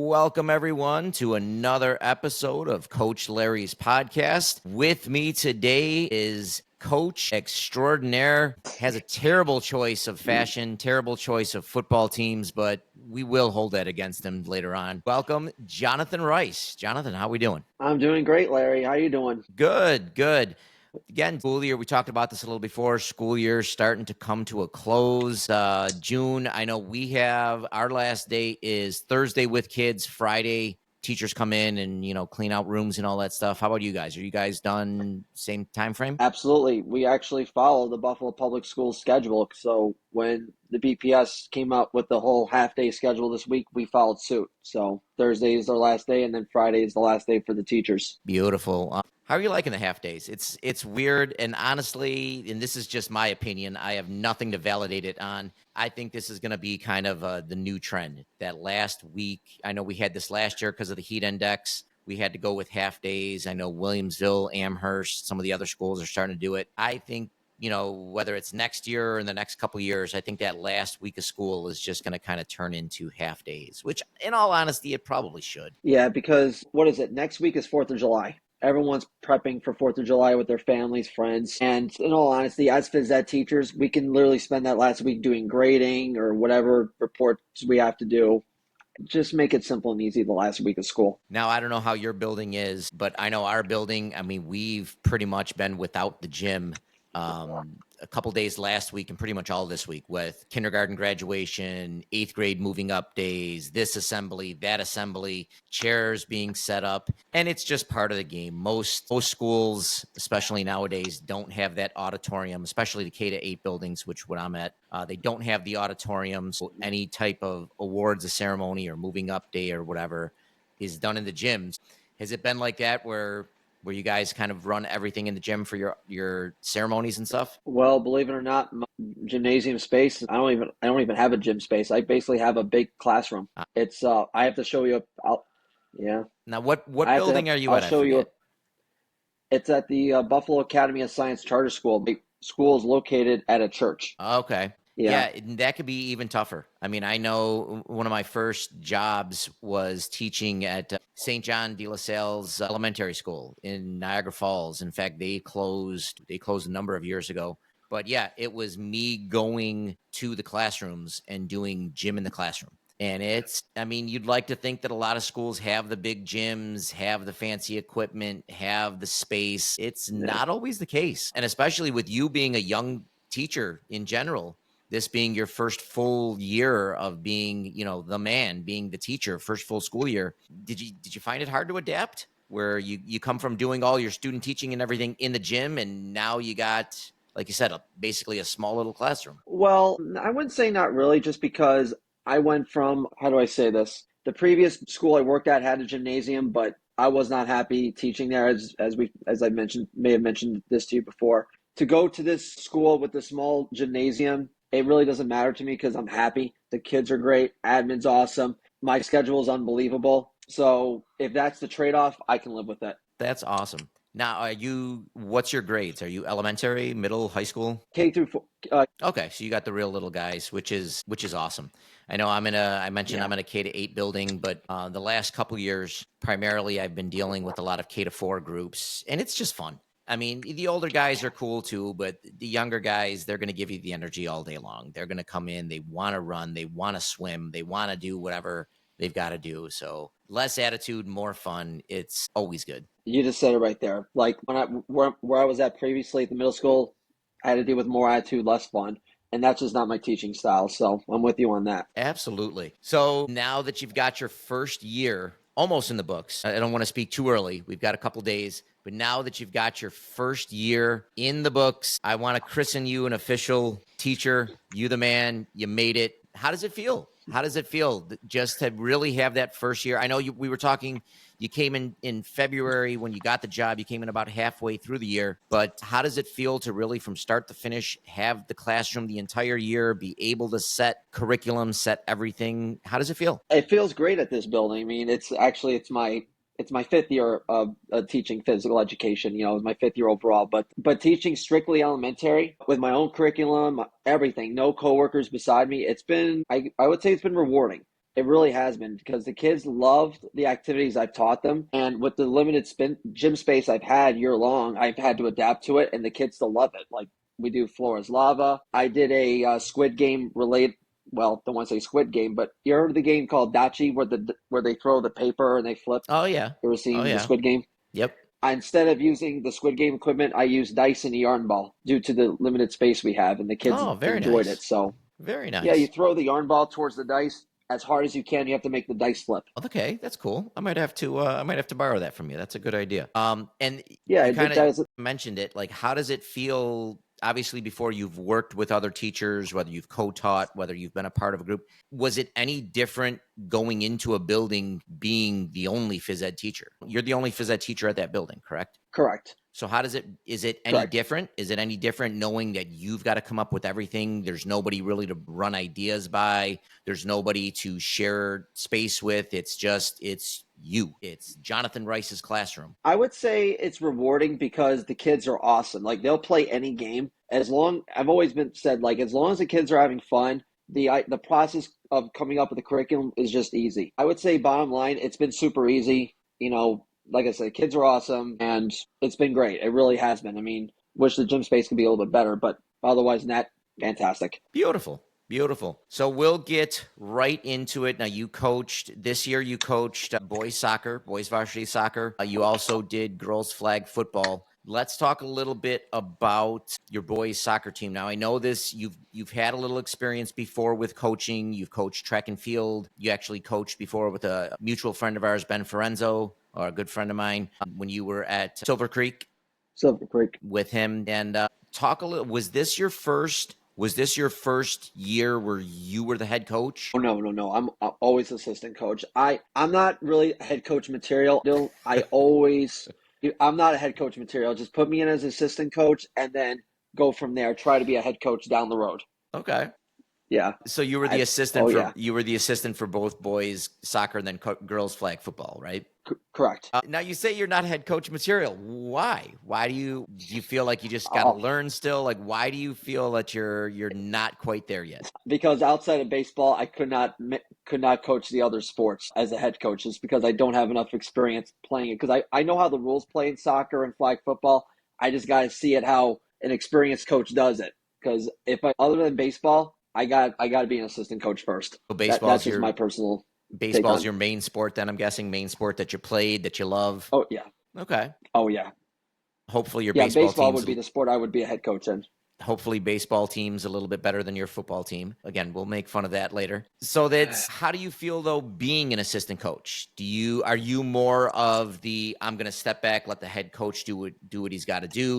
Welcome, everyone, to another episode of Coach Larry's podcast. With me today is Coach Extraordinaire. Has a terrible choice of fashion, terrible choice of football teams, but we will hold that against him later on. Welcome, Jonathan Rice. Jonathan, how we doing? I'm doing great, Larry. How you doing? Good. Again, school year, we talked about this a little before. School year starting to come to a close. June, I know we have our last day is Thursday with kids. Friday, teachers come in and, clean out rooms and all that stuff. How about you guys? Are you guys done same time frame? Absolutely. We actually follow the Buffalo Public Schools schedule. So when the BPS came up with the whole half-day schedule this week, we followed suit. So Thursday is our last day, and then Friday is the last day for the teachers. Beautiful. How are you liking the half days? It's weird, and honestly, and this is just my opinion, I have nothing to validate it on. I think this is going to be kind of the new trend. That last week, I know we had this last year because of the heat index. We had to go with half days. I know Williamsville, Amherst, some of the other schools are starting to do it. I think, whether it's next year or in the next couple of years, I think that last week of school is just going to kind of turn into half days, which in all honesty, it probably should. Yeah, because what is it? Next week is 4th of July. Everyone's prepping for 4th of July with their families, friends. And in all honesty, as phys ed teachers, we can literally spend that last week doing grading or whatever reports we have to do. Just make it simple and easy the last week of school. Now, I don't know how your building is, but I know our building, we've pretty much been without the gym a couple days last week and pretty much all this week with kindergarten graduation, 8th grade moving up days, this assembly, that assembly, chairs being set up. And it's just part of the game. Most schools, especially nowadays, don't have that auditorium, especially the K-8 buildings, which what I'm at. They don't have the auditorium. So any type of awards, a ceremony or moving up day or whatever is done in the gyms. Has it been like that where you guys kind of run everything in the gym for your ceremonies and stuff? Well, believe it or not, my gymnasium space, I don't even have a gym space. I basically have a big classroom. It's I have to show you yeah. Now what building are you at? I'll show you. It's at the Buffalo Academy of Science Charter School. The school is located at a church. Okay. Yeah, that could be even tougher. I know one of my first jobs was teaching at St. John de La Salle's elementary school in Niagara Falls. In fact, they closed a number of years ago. But yeah, it was me going to the classrooms and doing gym in the classroom. And you'd like to think that a lot of schools have the big gyms, have the fancy equipment, have the space. It's not always the case. And especially with you being a young teacher in general, this being your first full year of being, the man, being the teacher, first full school year, did you find it hard to adapt? Where you come from doing all your student teaching and everything in the gym, and now you got, like you said, basically a small little classroom? Well, I wouldn't say not really, just because I went from, how do I say this? The previous school I worked at had a gymnasium, but I was not happy teaching there, as I may have mentioned this to you before. To go to this school with the small gymnasium, it really doesn't matter to me because I'm happy. The kids are great. Admin's awesome. My schedule is unbelievable. So if that's the trade-off, I can live with it. That's awesome. Now, what's your grades? Are you elementary, middle, high school? K through 4. Okay, so you got the real little guys, which is awesome. I know I'm in a K-8 building, but the last couple years, primarily I've been dealing with a lot of K-4 groups, and it's just fun. The older guys are cool too, but the younger guys, they're going to give you the energy all day long. They're going to come in. They want to run. They want to swim. They want to do whatever they've got to do. So less attitude, more fun. It's always good. You just said it right there. Like where I was at previously at the middle school, I had to deal with more attitude, less fun. And that's just not my teaching style. So I'm with you on that. Absolutely. So now that you've got your first year almost in the books, I don't want to speak too early. We've got a couple days. But now that you've got your first year in the books, I want to christen you an official teacher. You the man. You made it. How does it feel? How does it feel just to really have that first year? I know we were talking, you came in February when you got the job. You came in about halfway through the year. But how does it feel to really from start to finish have the classroom the entire year, be able to set curriculum, set everything? How does it feel? It feels great at this building. It's my 5th year of teaching physical education. It was my 5th year overall, but teaching strictly elementary with my own curriculum, everything, no coworkers beside me. It's been, I would say it's been rewarding. It really has been because the kids loved the activities I've taught them. And with the limited gym space I've had year long, I've had to adapt to it, and the kids still love it. Like we do Floor is Lava. I did a Squid Game related. Well, don't want to say Squid Game, but you heard of the game called Dachi where they throw the paper and they flip? Oh yeah. You ever Oh seen the yeah. Squid Game? Yep. Instead of using the Squid Game equipment, I used dice and a yarn ball due to the limited space we have, and the kids Oh, very enjoyed it. nice. So, Very yeah, you nice. throw the yarn ball towards the dice as hard as you can. You have to make the dice flip. Okay, that's cool. I might have to borrow that from you. That's a good idea. And Yeah, you it kind of does. mentioned it. Like, how does it feel? Obviously, before you've worked with other teachers, whether you've co-taught, whether you've been a part of a group, was it any different going into a building being the only phys ed teacher? You're the only phys ed teacher at that building, correct? Correct. So is it any Correct. different? Is it any different knowing that you've got to come up with everything? There's nobody really to run ideas by. There's nobody to share space with. It's you. It's Jonathan Rice's classroom. I would say it's rewarding because the kids are awesome. Like they'll play any game I've always been said, like, as long as the kids are having fun, the process of coming up with the curriculum is just easy. I would say bottom line, it's been super easy. Like I said, kids are awesome and it's been great. It really has been. I mean, wish the gym space could be a little bit better, but otherwise than that, fantastic. Beautiful. Beautiful. So we'll get right into it. Now, this year you coached boys soccer, boys varsity soccer. You also did girls flag football. Let's talk a little bit about your boys soccer team. Now, I know you've had a little experience before with coaching. You've coached track and field. You actually coached before with a mutual friend of ours, Ben Forenzo, or a good friend of mine, when you were at Silver Creek with him. And talk a little, was this your first year where you were the head coach? Oh, no. I'm always assistant coach. I'm not really head coach material. I'm not a head coach material. Just put me in as assistant coach and then go from there. Try to be a head coach down the road. Okay. Yeah. So you were the assistant for both boys soccer and then girls flag football, right? Correct. Now you say you're not head coach material. Why? Do you feel like you just got to learn still? Like, why do you feel that you're not quite there yet? Because outside of baseball, I could not coach the other sports as a head coach, just because I don't have enough experience playing it. Because I know how the rules play in soccer and flag football. I just got to see it how an experienced coach does it. Because other than baseball, I got to be an assistant coach first. So that's just my personal. Baseball's your main sport, then I'm guessing main sport that you played, that you love. Oh yeah. Okay. Oh yeah. Hopefully your baseball would be the sport I would be a head coach in. Hopefully baseball team's a little bit better than your football team. Again, we'll make fun of that later. So how do you feel though being an assistant coach? Are you more of I'm going to step back, let the head coach do what he's got to do,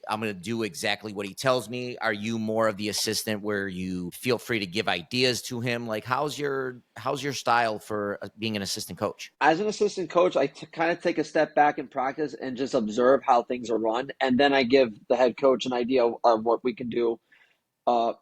I'm going to do exactly what he tells me? Are you more of the assistant where you feel free to give ideas to him? Like how's your style for being an assistant coach? As an assistant coach, I kind of take a step back in practice and just observe how things are run, and then I give the head coach an idea of what we can do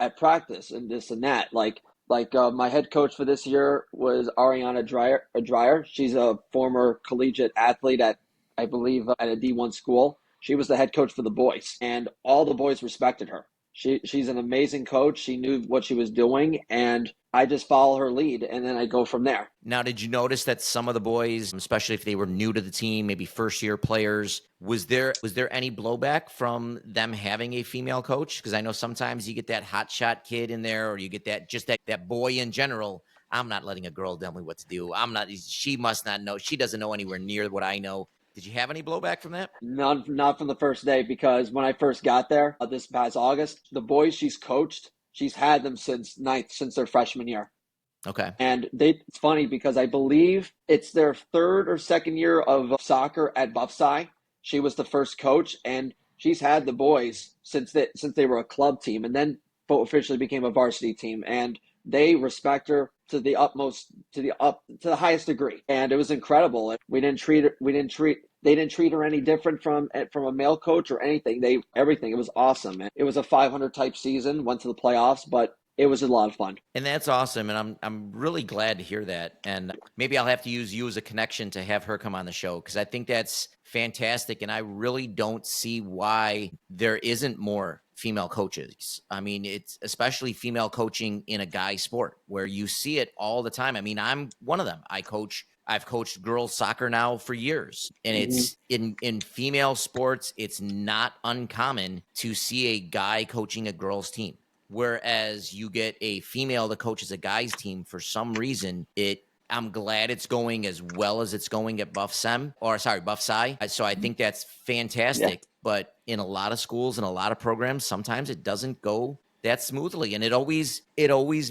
at practice and this and that. Like my head coach for this year was Ariana Dreyer. She's a former collegiate athlete at, I believe, at a D1 school. She was the head coach for the boys, and all the boys respected her. She's an amazing coach. She knew what she was doing, and I just follow her lead, and then I go from there. Now, did you notice that some of the boys, especially if they were new to the team, maybe first-year players, was there any blowback from them having a female coach? Because I know sometimes you get that hotshot kid in there, or you get that boy in general. I'm not letting a girl tell me what to do. She must not know. She doesn't know anywhere near what I know. Did you have any blowback from that? None, not from the first day, because when I first got there this past August, the boys she's coached, she's had them since their freshman year. Okay. And it's funny because I believe it's their third or second year of soccer at Buffside. She was the first coach, and she's had the boys since they were a club team, and then officially became a varsity team. And they respect her to the utmost, to the highest degree. And it was incredible. They didn't treat her any different from a male coach or anything. Everything. It was awesome. It was a 500 type season, went to the playoffs, but it was a lot of fun. And that's awesome. And I'm really glad to hear that. And maybe I'll have to use you as a connection to have her come on the show, because I think that's fantastic. And I really don't see why there isn't more female coaches. I mean, it's especially female coaching in a guy sport where you see it all the time. I mean, I'm one of them. I've coached girls soccer now for years, and it's in female sports, it's not uncommon to see a guy coaching a girls team. Whereas you get a female that coaches a guy's team, for some reason, I'm glad it's going as well as it's going at Buff Sci. So I think that's fantastic. Yeah. But in a lot of schools and a lot of programs, sometimes it doesn't go that smoothly. And it always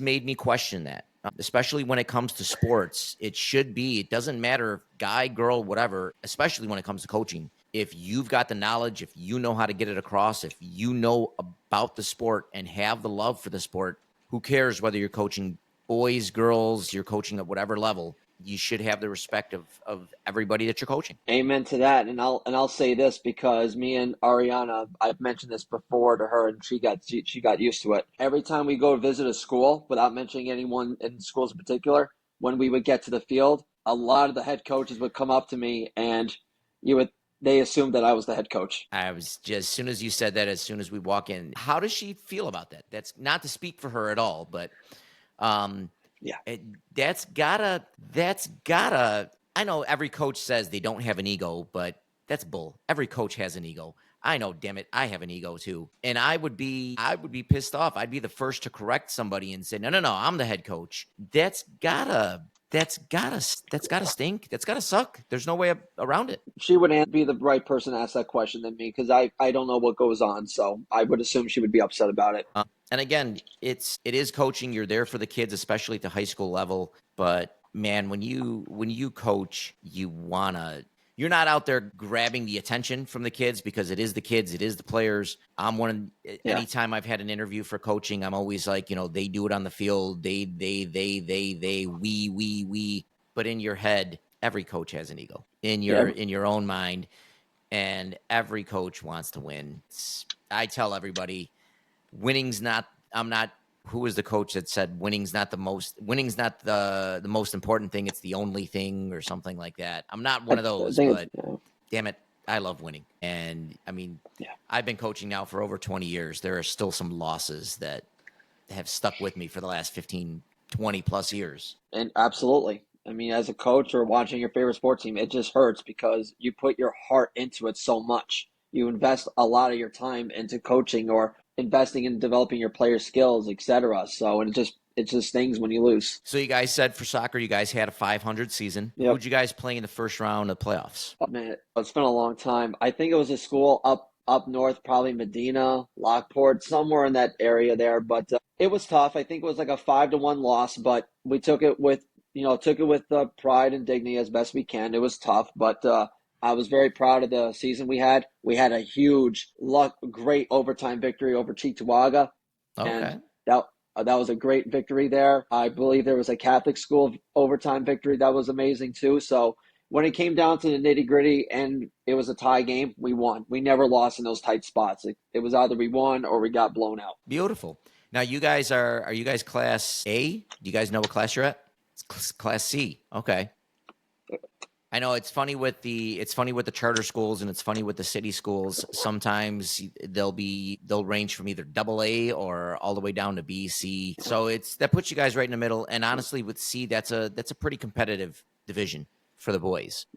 made me question that, especially when it comes to sports. It doesn't matter, guy, girl, whatever, especially when it comes to coaching. If you've got the knowledge, if you know how to get it across, if you know about the sport and have the love for the sport, who cares whether you're coaching boys, girls, you're coaching at whatever level, you should have the respect of everybody that you're coaching. Amen to that. And I'll say this, because me and Ariana, I've mentioned this before to her, and she got used to it. Every time we go visit a school, without mentioning anyone in schools in particular, when we would get to the field, a lot of the head coaches would come up to me, and they assumed that I was the head coach. I was just, as soon as you said that, as soon as we walk in, how does she feel about that? That's not to speak for her at all, but yeah, that's gotta, I know every coach says they don't have an ego, but that's bull. Every coach has an ego. I know, damn it, I have an ego too. And I would be pissed off. I'd be the first to correct somebody and say, no, I'm the head coach. That's gotta stink. That's gotta suck. There's no way around it. She would be the right person to ask that question than me, because I don't know what goes on. So I would assume she would be upset about it. And again, it is coaching. You're there for the kids, especially at the high school level. But man, when you coach, you're not out there grabbing the attention from the kids, because it is the kids, it is the players. Anytime I've had an interview for coaching, I'm always like, they do it on the field. They, we. But in your head, every coach has an ego in your own mind, and every coach wants to win. I tell everybody, who was the coach that said winning's not the most important thing, it's the only thing, or something like that. I'm not one of those, but damn it, I love winning. And I mean, I've been coaching now for over 20 years. There are still some losses that have stuck with me for the last 15, 20 plus years. And absolutely. I mean, as a coach or watching your favorite sports team, it just hurts, because you put your heart into it so much. You invest a lot of your time into coaching or investing in developing your player skills, etc. So, and it just stings when you lose. So you guys said for soccer, you guys had a 500 season. Yep. Who'd you guys play in the first round of playoffs? Oh, man, it's been a long time. I think it was a school up north, probably Medina, Lockport, somewhere in that area there. But it was tough. I think it was like a 5-1 loss, but we took it with pride and dignity as best we can. It was tough, but I was very proud of the season we had. We had a huge, great overtime victory over Cheektowaga. Okay. And that was a great victory there. I believe there was a Catholic school overtime victory that was amazing too. So when it came down to the nitty-gritty and it was a tie game, we won. We never lost in those tight spots. It was either we won or we got blown out. Beautiful. Now you guys are you guys Class A? Do you guys know what class you're at? It's Class C. Okay. I know it's funny with the charter schools, and it's funny with the city schools. Sometimes they'll range from either AA or all the way down to B, C. So that puts you guys right in the middle. And honestly, with C, that's a pretty competitive division for the boys.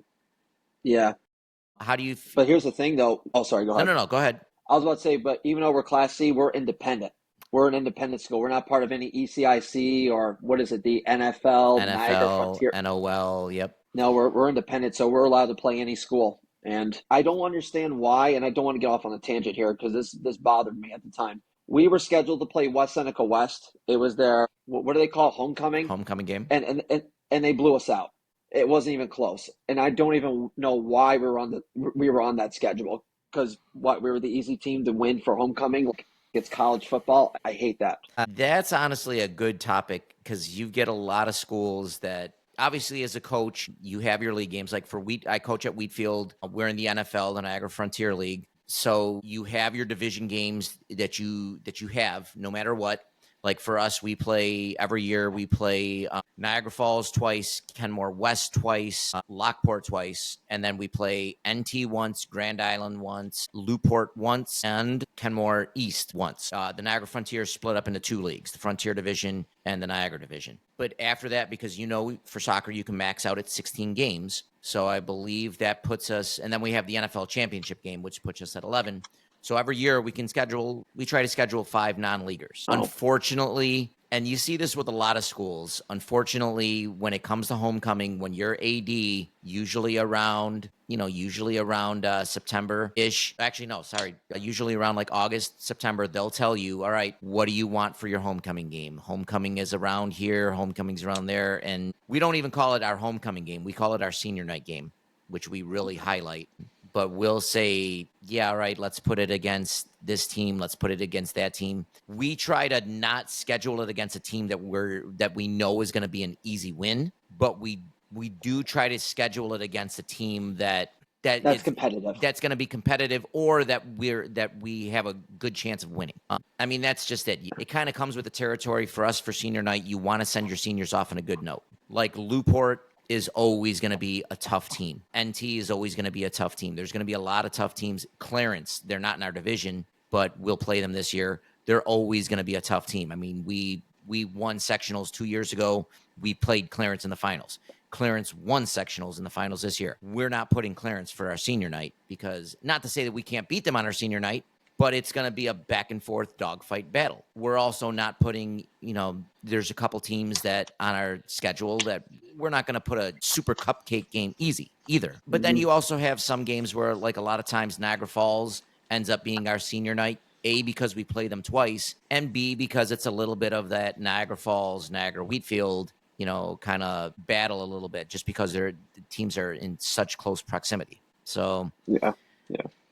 Yeah. How do you? But here's the thing, though. Oh, sorry. Go ahead. No. Go ahead. I was about to say, but even though we're Class C, we're independent. We're an independent school. We're not part of any ECIC or what is it? The NFL, NOL. Yep. No, we're independent, so we're allowed to play any school. And I don't understand why, and I don't want to get off on a tangent here, because this bothered me at the time. We were scheduled to play West Seneca West. It was their, what do they call it? Homecoming game. And they blew us out. It wasn't even close. And I don't even know why we were on that schedule, because we were the easy team to win for homecoming. It's college football. I hate that. That's honestly a good topic, because you get a lot of schools that, obviously, as a coach, you have your league games. Like I coach at Wheatfield. We're in the NFL, the Niagara Frontier League. So you have your division games that you have no matter what. Like for us, we play every year. We play Niagara Falls twice, Kenmore West twice, Lockport twice, and then we play NT once, Grand Island once, Newport once, and Kenmore East once. The Niagara Frontier is split up into two leagues, the Frontier Division and the Niagara Division. But after that, because for soccer, you can max out at 16 games. So I believe that puts us, and then we have the NFL championship game, which puts us at 11. So every year we try to schedule 5 non-leaguers. Oh. Unfortunately, and you see this with a lot of schools, unfortunately, when it comes to homecoming, when you're AD, usually around September-ish. Actually, no, sorry. Usually around like August, September, they'll tell you, all right, what do you want for your homecoming game? Homecoming is around here, homecoming's around there. And we don't even call it our homecoming game. We call it our senior night game, which we really highlight. But we'll say, yeah, all right, let's put it against this team. Let's put it against that team. We try to not schedule it against a team that we know is going to be an easy win, but we do try to schedule it against a team that's competitive. That's going to be competitive, or that we have a good chance of winning. I mean, that's just it. It kind of comes with the territory for us for senior night. You want to send your seniors off on a good note. Like Newport is always going to be a tough team. NT is always going to be a tough team. There's going to be a lot of tough teams. Clarence, they're not in our division, but we'll play them this year. They're always going to be a tough team. I mean, we won sectionals 2 years ago. We played Clarence in the finals. Clarence won sectionals in the finals this year. We're not putting Clarence for our senior night because, not to say that we can't beat them on our senior night, but it's going to be a back and forth dogfight battle. We're also not putting, there's a couple teams that on our schedule that we're not going to put a super cupcake game easy either. But then you also have some games where, like a lot of times, Niagara Falls ends up being our senior night. A, because we play them twice, and B, because it's a little bit of that Niagara Falls, Niagara Wheatfield, kind of battle a little bit, just because the teams are in such close proximity. So yeah.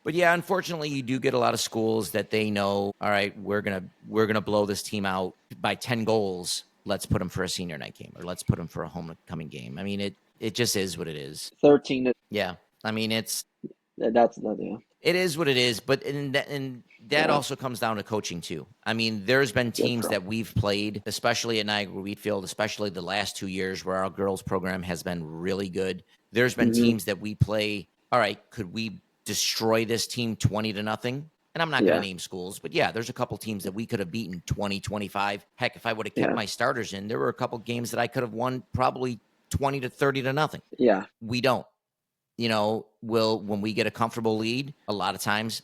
But yeah, unfortunately, you do get a lot of schools that they know, all right, we're gonna blow this team out by 10 goals. Let's put them for a senior night game, or let's put them for a homecoming game. I mean, it just is what it is. 13. Yeah, I mean, That's yeah. It is what it is, but that also comes down to coaching too. I mean, there's been teams that we've played, especially at Niagara Wheatfield, especially the last 2 years where our girls program has been really good. There's been teams that we play. All right, could we destroy this team 20-0? And I'm not going to name schools, but yeah, there's a couple teams that we could have beaten 20-25. Heck, if I would have kept my starters in, there were a couple games that I could have won probably 20-30-0. Yeah. We don't. When we get a comfortable lead, a lot of times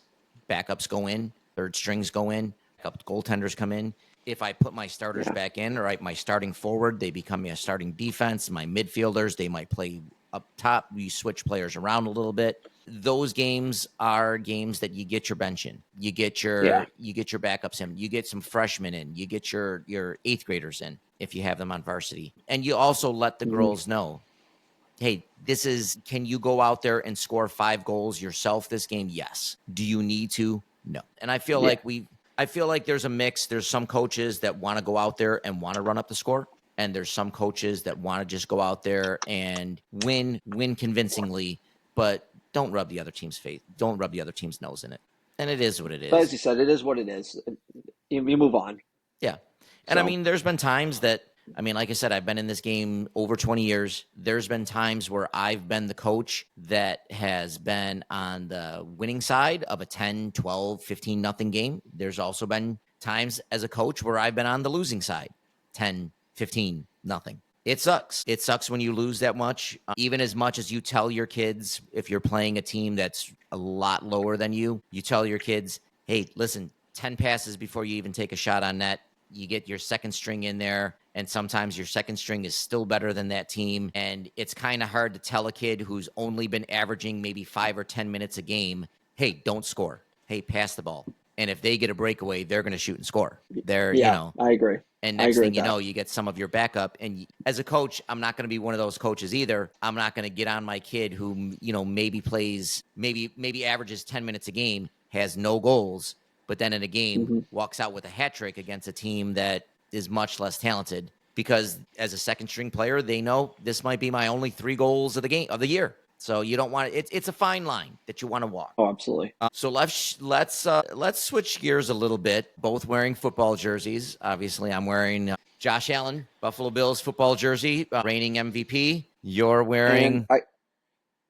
backups go in, third strings go in, a couple goaltenders come in. If I put my starters back in, or my starting forward, they become a starting defense. My midfielders, they might play up top. We switch players around a little bit. Those games are games that you get your bench in. You get your backups in. You get some freshmen in. You get your 8th graders in if you have them on varsity. And you also let the girls know, hey, can you go out there and score 5 goals yourself this game? Yes. Do you need to? No. And I feel like there's a mix. There's some coaches that want to go out there and want to run up the score. And there's some coaches that want to just go out there and win convincingly, but don't rub the other team's face. Don't rub the other team's nose in it. And it is what it is. But as you said, it is what it is. You move on. Yeah. And I mean, there's been times that, like I said, I've been in this game over 20 years. There's been times where I've been the coach that has been on the winning side of a 10, 12, 15-0 game. There's also been times as a coach where I've been on the losing side, 10, 15-0. It sucks. It sucks when you lose that much. Even as much as you tell your kids, if you're playing a team that's a lot lower than you tell your kids, hey, listen, 10 passes before you even take a shot on net. You get your second string in there, and sometimes your second string is still better than that team. And it's kind of hard to tell a kid who's only been averaging maybe 5 or 10 minutes a game, hey, don't score. Hey, pass the ball. And if they get a breakaway, they're going to shoot and score. I agree. And next thing you know, you get some of your backup. And as a coach, I'm not going to be one of those coaches either. I'm not going to get on my kid who, maybe plays, maybe averages 10 minutes a game, has no goals, but then in a game walks out with a hat trick against a team that is much less talented. Because as a second string player, they know this might be my only 3 goals of the year. So you don't want it's a fine line that you want to walk. Oh, absolutely. So let's switch gears a little bit. Both wearing football jerseys. Obviously, I'm wearing Josh Allen, Buffalo Bills football jersey, reigning MVP. You're And wearing.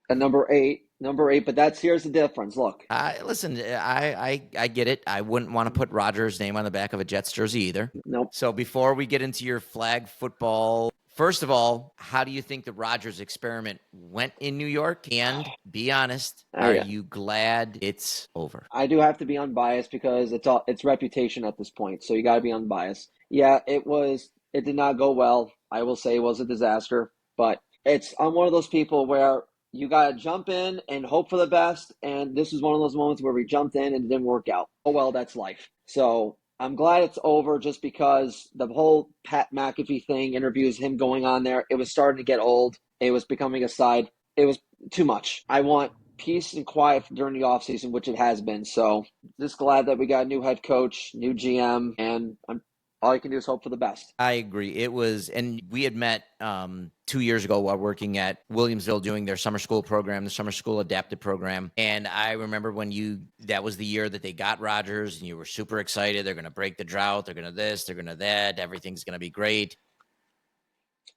a number eight. But here's the difference. Look, Listen, I get it. I wouldn't want to put Rodgers' name on the back of a Jets jersey either. nope. So before we get into your flag football, first of all, how do you think the Rodgers experiment went in New York? And be honest, are you glad it's over? I do have to be unbiased because it's reputation at this point. So you got to be unbiased. Yeah, it did not go well. I will say it was a disaster, but I'm one of those people where you got to jump in and hope for the best. And this is one of those moments where we jumped in and it didn't work out. Oh, well, that's life. So I'm glad it's over just because the whole Pat McAfee thing, interviews, him going on there, it was starting to get old. It was becoming a side. It was too much. I want peace and quiet during the offseason, which it has been. So just glad that we got a new head coach, new GM, and all you can do is hope for the best. I agree. It was, and we had met 2 years ago while working at Williamsville doing their summer school program, the summer school adapted program. And I remember that was the year that they got Rodgers and you were super excited. They're going to break the drought. They're going to this, they're going to that. Everything's going to be great.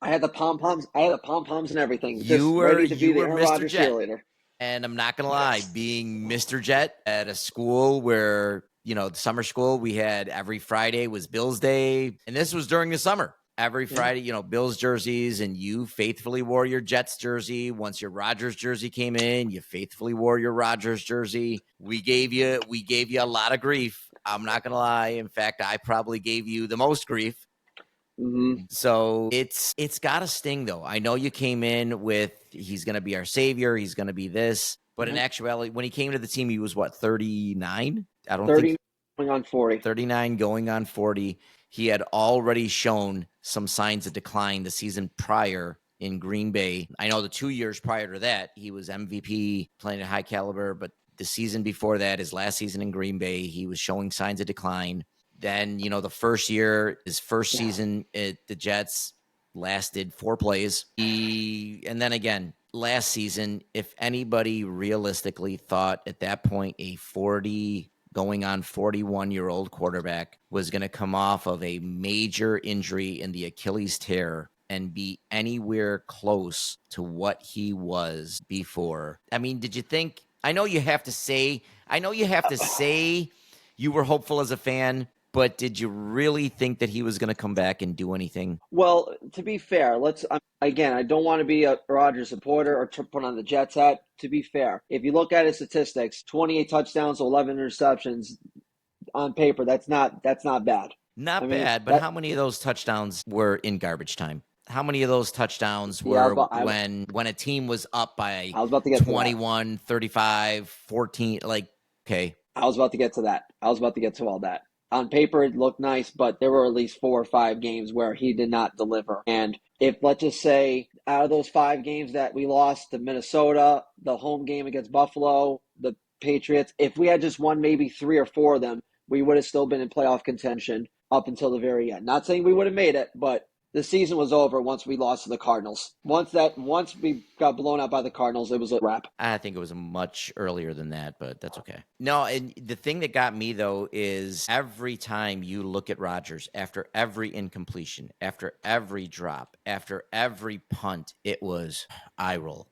I had the pom-poms and everything. You were Mr. Jet. Cheerleader. And I'm not going to lie, being Mr. Jet at a school where, the summer school, we had every Friday was Bills Day. And this was during the summer. Every Friday, Bills jerseys, and you faithfully wore your Jets jersey. Once your Rodgers jersey came in, you faithfully wore your Rodgers jersey. We gave you a lot of grief. I'm not going to lie. In fact, I probably gave you the most grief. Mm-hmm. So it's got to sting, though. I know you came in with he's going to be our savior. He's going to be this. But in actuality, when he came to the team, he was what, 39? I don't 30 think going on 40. 39 going on 40. He had already shown some signs of decline the season prior in Green Bay. I know the 2 years prior to that, he was MVP, playing at high caliber. But the season before that, his last season in Green Bay, he was showing signs of decline. Then, the first year, his first season at the Jets lasted 4 plays. And then again, last season, if anybody realistically thought at that point a 40 going on 41-year-old quarterback was going to come off of a major injury in the Achilles tear and be anywhere close to what he was before. I mean, did you think, I know you have to say you were hopeful as a fan, but did you really think that he was going to come back and do anything? Well, to be fair, again, I don't want to be a Rodgers supporter or put on the Jets hat. To be fair, if you look at his statistics, 28 touchdowns, 11 interceptions on paper, that's not bad. Not bad, but how many of those touchdowns were in garbage time? How many of those touchdowns were when a team was up by 21, 35, 14? Okay. I was about to get to that. I was about to get to all that. On paper, it looked nice, but there were at least 4 or 5 games where he did not deliver. And if, let's just say, out of those 5 games that we lost to Minnesota, the home game against Buffalo, the Patriots, if we had just won maybe 3 or 4 of them, we would have still been in playoff contention up until the very end. Not saying we would have made it, but the season was over once we lost to the Cardinals. Once we got blown out by the Cardinals, it was a wrap. I think it was much earlier than that, but that's okay. No, and the thing that got me, though, is every time you look at Rodgers, after every incompletion, after every drop, after every punt, it was eye roll.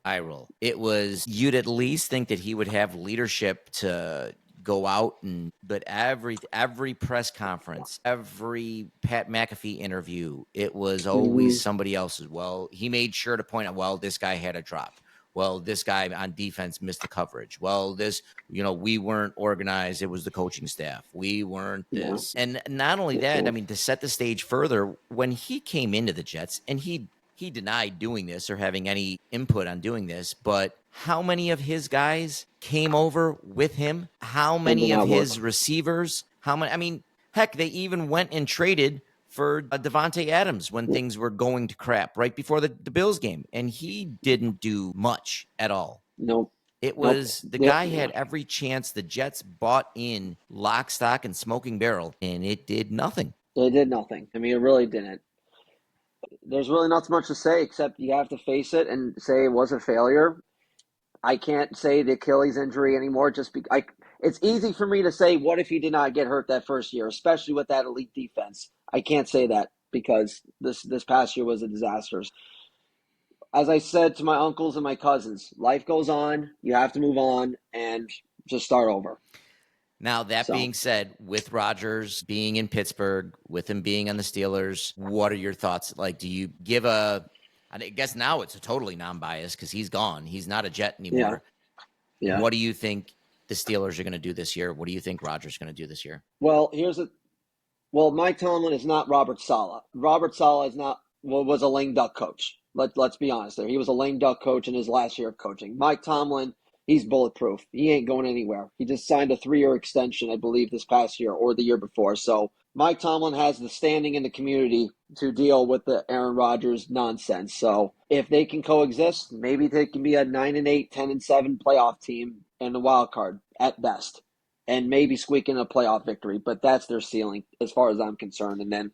It was, you'd at least think that he would have leadership to go out but every press conference, every Pat McAfee interview, it was always somebody else's. Well, he made sure to point out, well, this guy had a drop. Well, this guy on defense missed the coverage. Well, we weren't organized. It was the coaching staff. We weren't this. And not only that, I mean, to set the stage further, when he came into the Jets, and he denied doing this or having any input on doing this, but how many of his guys came over with him? How many of his receivers? How many? I mean, heck, they even went and traded for Devontae Adams when things were going to crap right before the Bills game, and he didn't do much at all. Nope. It was the guy had every chance. The Jets bought in lock, stock, and smoking barrel, and it did nothing. It did nothing. I mean, it really didn't. There's really not much to say except you have to face it and say it was a failure. I can't say the Achilles injury anymore. It's easy for me to say, what if he did not get hurt that first year, especially with that elite defense? I can't say that because this past year was a disaster. As I said to my uncles and my cousins, life goes on. You have to move on and just start over. Now, that So, being said, with Rodgers being in Pittsburgh, with him being on the Steelers, what are your thoughts? Like, do you give I guess now it's a totally non-biased because he's gone. He's not a Jet yeah, anymore. yeah. What do you think the Steelers are going to do this year? What do you think Rodgers is going to do this year? Well, Mike Tomlin is not Robert Saleh. Robert Saleh is not was a lame duck coach. Let's be honest there. He was a lame duck coach in his last year of coaching. Mike Tomlin, he's bulletproof. He ain't going anywhere. He just signed a 3-year extension, I believe, this past year or the year before. So Mike Tomlin has the standing in the community to deal with the Aaron Rodgers nonsense. So if they can coexist, maybe they can be a 9-8, 10-7 playoff team in the wild card at best, and maybe squeak in a playoff victory. But that's their ceiling as far as I'm concerned. And then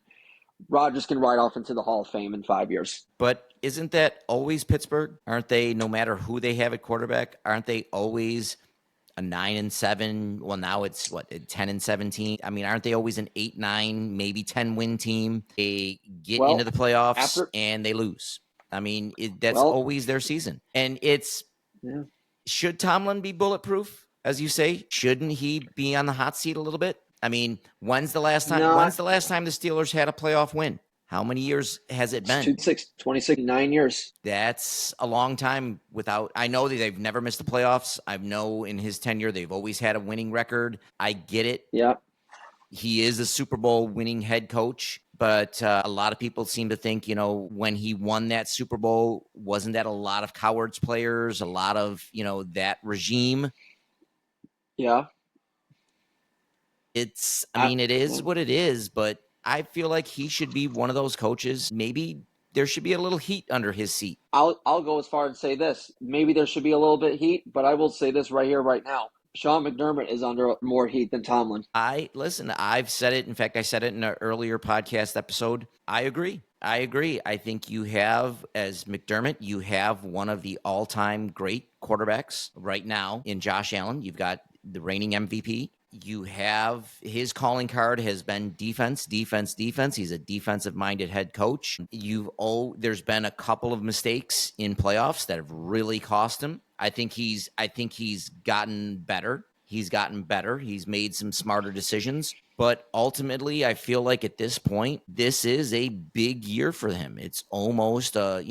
Rodgers can ride off into the Hall of Fame in 5 years. But isn't that always Pittsburgh? Aren't they, no matter who they have at quarterback, aren't they always a 9-7? Well, now it's what, a 10-17? I mean, aren't they always an 8-9, maybe 10-win team? They get into the playoffs and they lose. I mean, that's always their season. And should Tomlin be bulletproof, as you say? Shouldn't he be on the hot seat a little bit? I mean, when's the last time the Steelers had a playoff win? How many years has it been? 26, 9 years. That's a long time without. I know that they've never missed the playoffs. I know in his tenure they've always had a winning record. I get it. Yeah. He is a Super Bowl winning head coach, but a lot of people seem to think, when he won that Super Bowl, wasn't that a lot of cowards players, a lot of, that regime? Yeah. It is what it is, but I feel like he should be one of those coaches. Maybe there should be a little heat under his seat. I'll go as far as say this. Maybe there should be a little bit of heat, but I will say this right here, right now. Sean McDermott is under more heat than Tomlin. I've said it. In fact, I said it in an earlier podcast episode. I agree. I think you have, as McDermott, you have one of the all-time great quarterbacks right now in Josh Allen. You've got the reigning MVP. You have his calling card has been defense, defense, defense. He's a defensive-minded head coach. There's been a couple of mistakes in playoffs that have really cost him. I think he's gotten better. He's made some smarter decisions. But ultimately, I feel like at this point, this is a big year for him. It's almost a,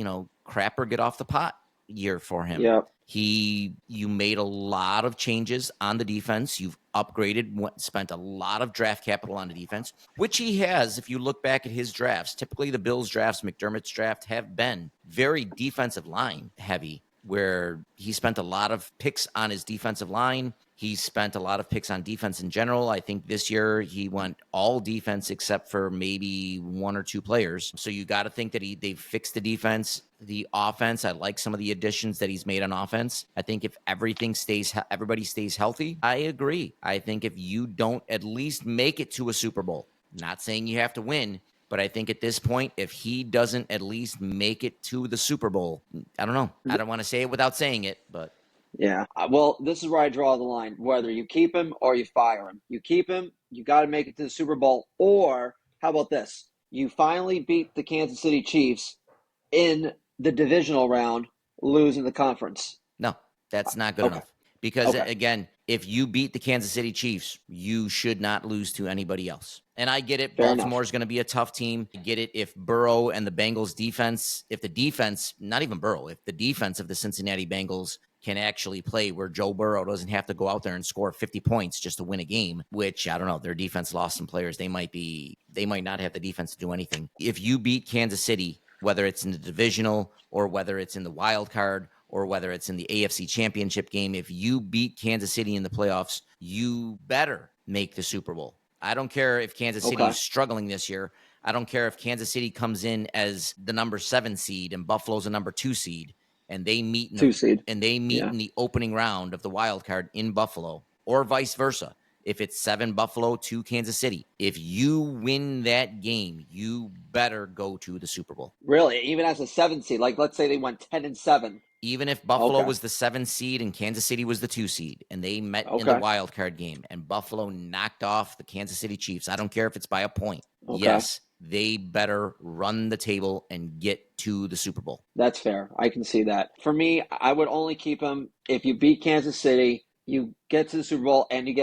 crap or get off the pot year for him. Yeah. You made a lot of changes on the defense. You've upgraded, spent a lot of draft capital on the defense, which he has. If you look back at his drafts, typically the Bills drafts, McDermott's draft, have been very defensive line heavy, where he spent a lot of picks on his defensive line. He spent a lot of picks on defense in general. I think this year he went all defense except for maybe one or two players. So you got to think that they've fixed the defense. The offense, I like some of the additions that he's made on offense. I think if everybody stays healthy, I agree. I think if you don't at least make it to a Super Bowl, not saying you have to win, but I think at this point, if he doesn't at least make it to the Super Bowl, I don't know. I don't want to say it without saying it, but. Yeah. Well, this is where I draw the line. Whether you keep him or you fire him. You keep him, you got to make it to the Super Bowl. Or how about this? You finally beat the Kansas City Chiefs in the divisional round, lose in the conference. No, that's not good enough. Because, again, if you beat the Kansas City Chiefs, you should not lose to anybody else. And I get it. Baltimore is going to be a tough team. I get it if Burrow and the Bengals defense, not even Burrow, if the defense of the Cincinnati Bengals can actually play where Joe Burrow doesn't have to go out there and score 50 points just to win a game, which I don't know, their defense lost some players. They might not have the defense to do anything. If you beat Kansas City, whether it's in the divisional or whether it's in the wild card or whether it's in the AFC Championship game, if you beat Kansas City in the playoffs, you better make the Super Bowl. I don't care if Kansas City is struggling this year. I don't care if Kansas City comes in as the number 7 seed and Buffalo's a number 2 seed. And they meet in the opening round of the wild card in Buffalo, or vice versa. If it's 7 Buffalo, 2 Kansas City, if you win that game, you better go to the Super Bowl. Really, even as a 7 seed, like let's say they went 10-7. Even if Buffalo Okay. was the 7th seed and Kansas City was the 2 seed, and they met in the Okay. wild card game, and Buffalo knocked off the Kansas City Chiefs, I don't care if it's by a point. Okay. Yes, they better run the table and get to the Super Bowl. That's fair. I can see that. For me, I would only keep him if you beat Kansas City, you get to the Super Bowl, and you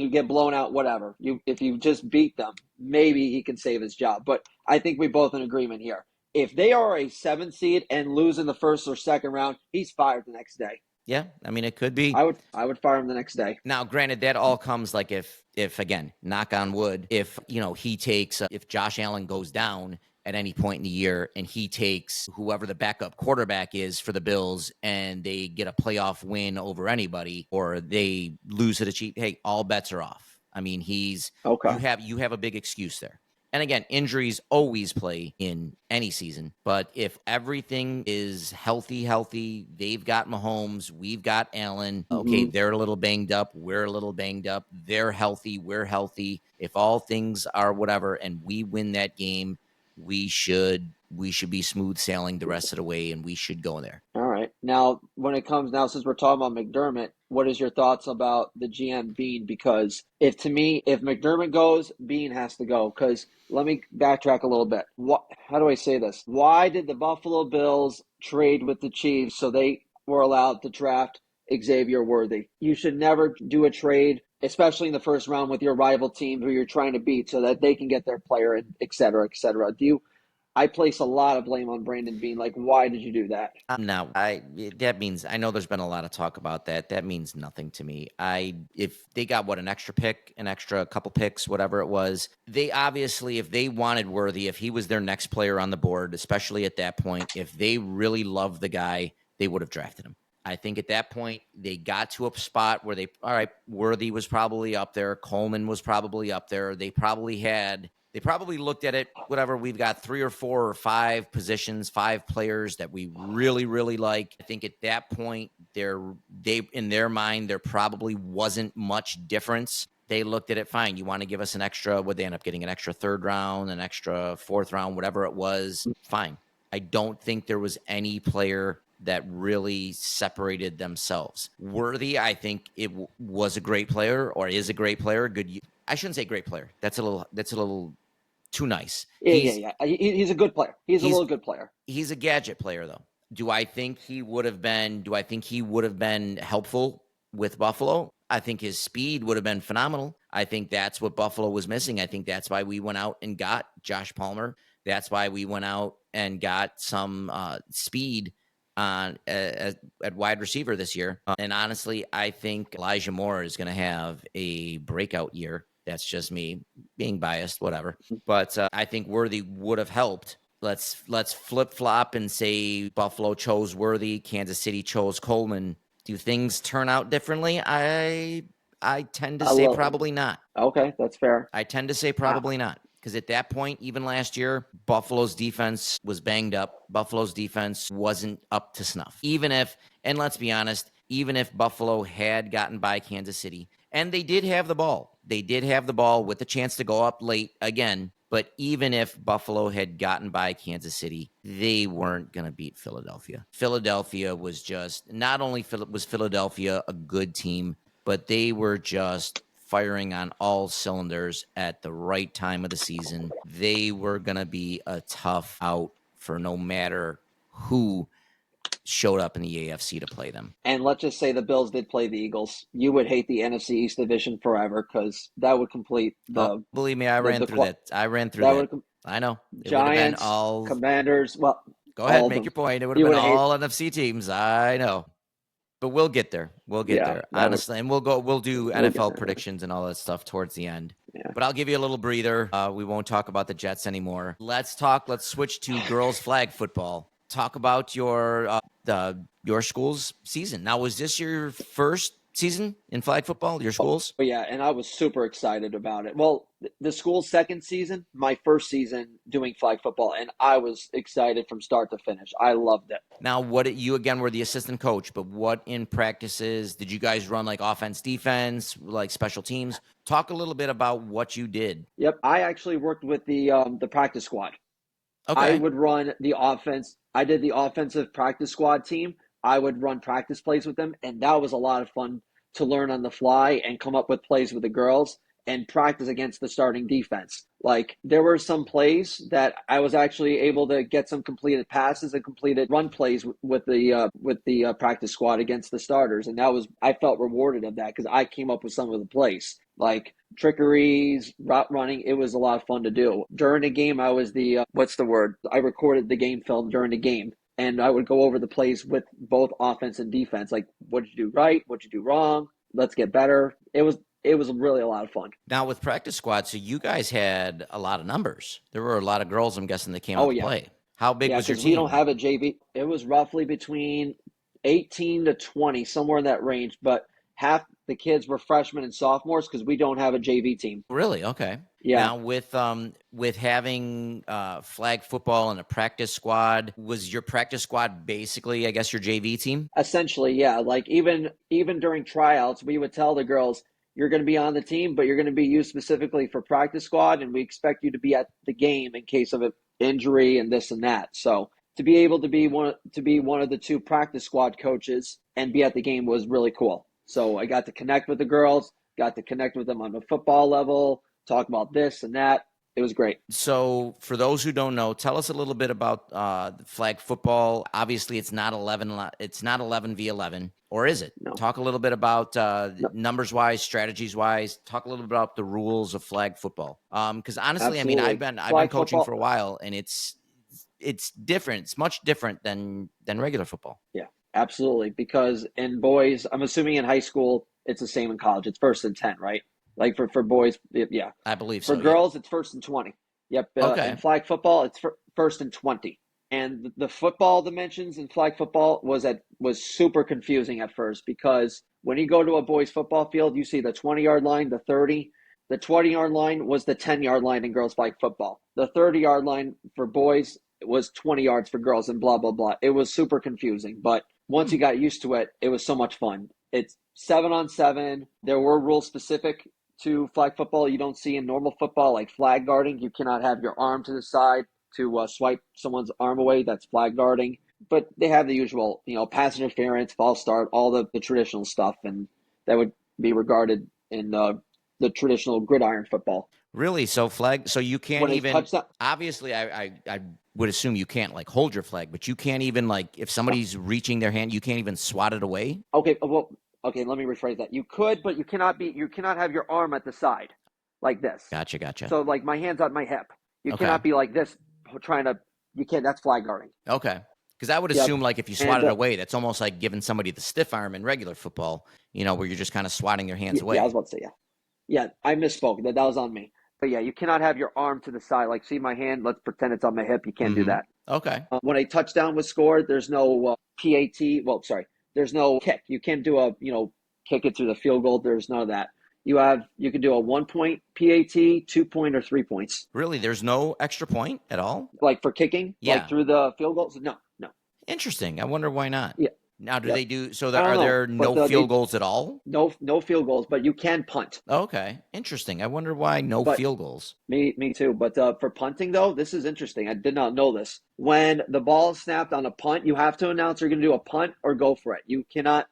get blown out. Whatever. If you just beat them, maybe he can save his job. But I think we both in agreement here. If they are a 7th seed and lose in the first or second round, he's fired the next day. Yeah, I mean, it could be. I would fire him the next day. Now, granted, that all comes like if again, knock on wood, if he takes if Josh Allen goes down at any point in the year and he takes whoever the backup quarterback is for the Bills and they get a playoff win over anybody or they lose to the Chiefs, hey, all bets are off. I mean, Okay. you have a big excuse there. And again, injuries always play in any season. But if everything is healthy, they've got Mahomes, we've got Allen. Okay, they're a little banged up. We're a little banged up. They're healthy. We're healthy. If all things are whatever and we win that game, we should be smooth sailing the rest of the way and we should go there. All right. Now, when it comes now, since we're talking about McDermott, what is your thoughts about the GM Bean? Because if McDermott goes, Bean has to go. Because let me backtrack a little bit. How do I say this? Why did the Buffalo Bills trade with the Chiefs so they were allowed to draft Xavier Worthy? You should never do a trade, especially in the first round with your rival team who you're trying to beat, so that they can get their player, and et cetera, et cetera. I place a lot of blame on Brandon Bean. Like, why did you do that? Now, that means I know there's been a lot of talk about that. That means nothing to me. If they got an extra pick, an extra couple picks, whatever it was, they obviously, if they wanted Worthy, if he was their next player on the board, especially at that point, if they really loved the guy, they would have drafted him. I think at that point they got to a spot where Worthy was probably up there, Coleman was probably up there. They probably looked at it, whatever, we've got 3 or 4 or 5 positions, 5 players that we really, really like. I think at that point, in their mind, there probably wasn't much difference. They looked at it, fine, you want to give us an extra, would they end up getting an extra 3rd round, an extra 4th round, whatever it was, fine. I don't think there was any player that really separated themselves. Worthy, I think it was a great player or is a great player. I shouldn't say great player. That's a little too nice. Yeah. He's a good player. He's a little good player. He's a gadget player, though. Do I think he would have been helpful with Buffalo? I think his speed would have been phenomenal. I think that's what Buffalo was missing. I think that's why we went out and got Josh Palmer. That's why we went out and got some speed at wide receiver this year. And honestly, I think Elijah Moore is going to have a breakout year. That's just me being biased, whatever. But I think Worthy would have helped. Let's flip-flop and say Buffalo chose Worthy, Kansas City chose Coleman. Do things turn out differently? I tend to say probably not. Okay, that's fair. I tend to say probably not. Because at that point, even last year, Buffalo's defense was banged up. Buffalo's defense wasn't up to snuff. And let's be honest, even if Buffalo had gotten by Kansas City, and they did have the ball with a chance to go up late again, but even if Buffalo had gotten by Kansas City, they weren't going to beat Philadelphia. Philadelphia was just, not only was Philadelphia a good team, but they were just firing on all cylinders at the right time of the season. They were going to be a tough out for no matter who showed up in the AFC to play them. And let's just say the Bills did play the Eagles. You would hate the NFC East division forever because that would complete the. Believe me, I ran through that. I know. It Giants, Commanders. Well, go ahead, make your point. It would have been all NFC teams. I know. But we'll get there. We'll get there, honestly. And we'll do NFL predictions and all that stuff towards the end. Yeah. But I'll give you a little breather. We won't talk about the Jets anymore. Let's switch to girls flag football. Talk about your school's season. Now, was this your first season in flag football, your school's? Oh, yeah, and I was super excited about it. Well, the school's second season, my first season doing flag football, and I was excited from start to finish. I loved it. Now, you again were the assistant coach, but what in practices did you guys run, like offense, defense, like special teams? Talk a little bit about what you did. Yep, I actually worked with the practice squad. Okay. I would run the offense. I did the offensive practice squad team, I would run practice plays with them, and that was a lot of fun to learn on the fly and come up with plays with the girls and practice against the starting defense. Like there were some plays that I was actually able to get some completed passes and completed run plays with the practice squad against the starters, and that was I felt rewarded of that because I came up with some of the plays like trickeries, route running. It was a lot of fun to do during the game. I was the what's the word? I recorded the game film during the game. And I would go over the plays with both offense and defense. Like, what did you do right? What did you do wrong? Let's get better. It was really a lot of fun. Now with practice squad, so you guys had a lot of numbers. There were a lot of girls, I'm guessing, that came out to play. How big was your team? We don't have a JV. It was roughly between 18 to 20, somewhere in that range. But half the kids were freshmen and sophomores because we don't have a JV team. Really? Okay. Yeah. Now with having flag football and a practice squad, was your practice squad basically, I guess, your JV team? Essentially, yeah. Like even during tryouts, we would tell the girls, you're going to be on the team, but you're going to be used specifically for practice squad, and we expect you to be at the game in case of an injury and this and that. So to be able to be one of the two practice squad coaches and be at the game was really cool. So I got to connect with the girls, got to connect with them on the football level, talk about this and that. It was great. So for those who don't know, tell us a little bit about flag football. Obviously, it's not 11 v 11, or is it? No. Talk a little bit about numbers-wise, strategies-wise. Talk a little bit about the rules of flag football. Because honestly, Absolutely. I mean, I've been coaching for a while, and it's different. It's much different than regular football. Yeah, absolutely. Because in boys, I'm assuming in high school, it's the same in college. It's 1st and 10, right? Like for boys, yeah. I believe so. For girls, it's 1st and 20. Yep. Okay. In flag football, it's 1st and 20. And the football dimensions in flag football was super confusing at first because when you go to a boys football field, you see the 20-yard line, the 30. The 20-yard line was the 10-yard line in girls flag football. The 30-yard line for boys was 20 yards for girls and blah, blah, blah. It was super confusing. But once you got used to it, it was so much fun. It's 7-on-7. There were rules specific to flag football you don't see in normal football, like flag guarding. You cannot have your arm to the side to swipe someone's arm away. That's flag guarding. But they have the usual, pass interference, false start, all the traditional stuff, and that would be regarded in the traditional gridiron football. Really? So you can't even, obviously I would assume you can't like hold your flag, but you can't even like, if somebody's reaching their hand, you can't even swat it away? Okay, let me rephrase that. You could, but you cannot have your arm at the side like this. Gotcha. So like my hand's on my hip. You cannot be like this you can't, that's flag guarding. Okay. Because I would assume like if you swat it away, that's almost like giving somebody the stiff arm in regular football, where you're just kind of swatting their hands away. Yeah, I was about to say, yeah. Yeah, I misspoke. That was on me. But yeah, you cannot have your arm to the side. Like, see my hand? Let's pretend it's on my hip. You can't do that. Okay. When a touchdown was scored, there's no PAT. Well, sorry. There's no kick. You can't do kick it through the field goal. There's none of that. You can do a 1-point PAT, 2-point, or 3 points. Really? There's no extra point at all? Like for kicking? Yeah. Like through the field goals? No. Interesting. I wonder why not. Yeah. Now, do they do, so are there no field goals at all? No field goals, but you can punt. Okay. Interesting. I wonder why field goals. Me too. But for punting, though, this is interesting. I did not know this. When the ball is snapped on a punt, you have to announce you're going to do a punt or go for it. You cannot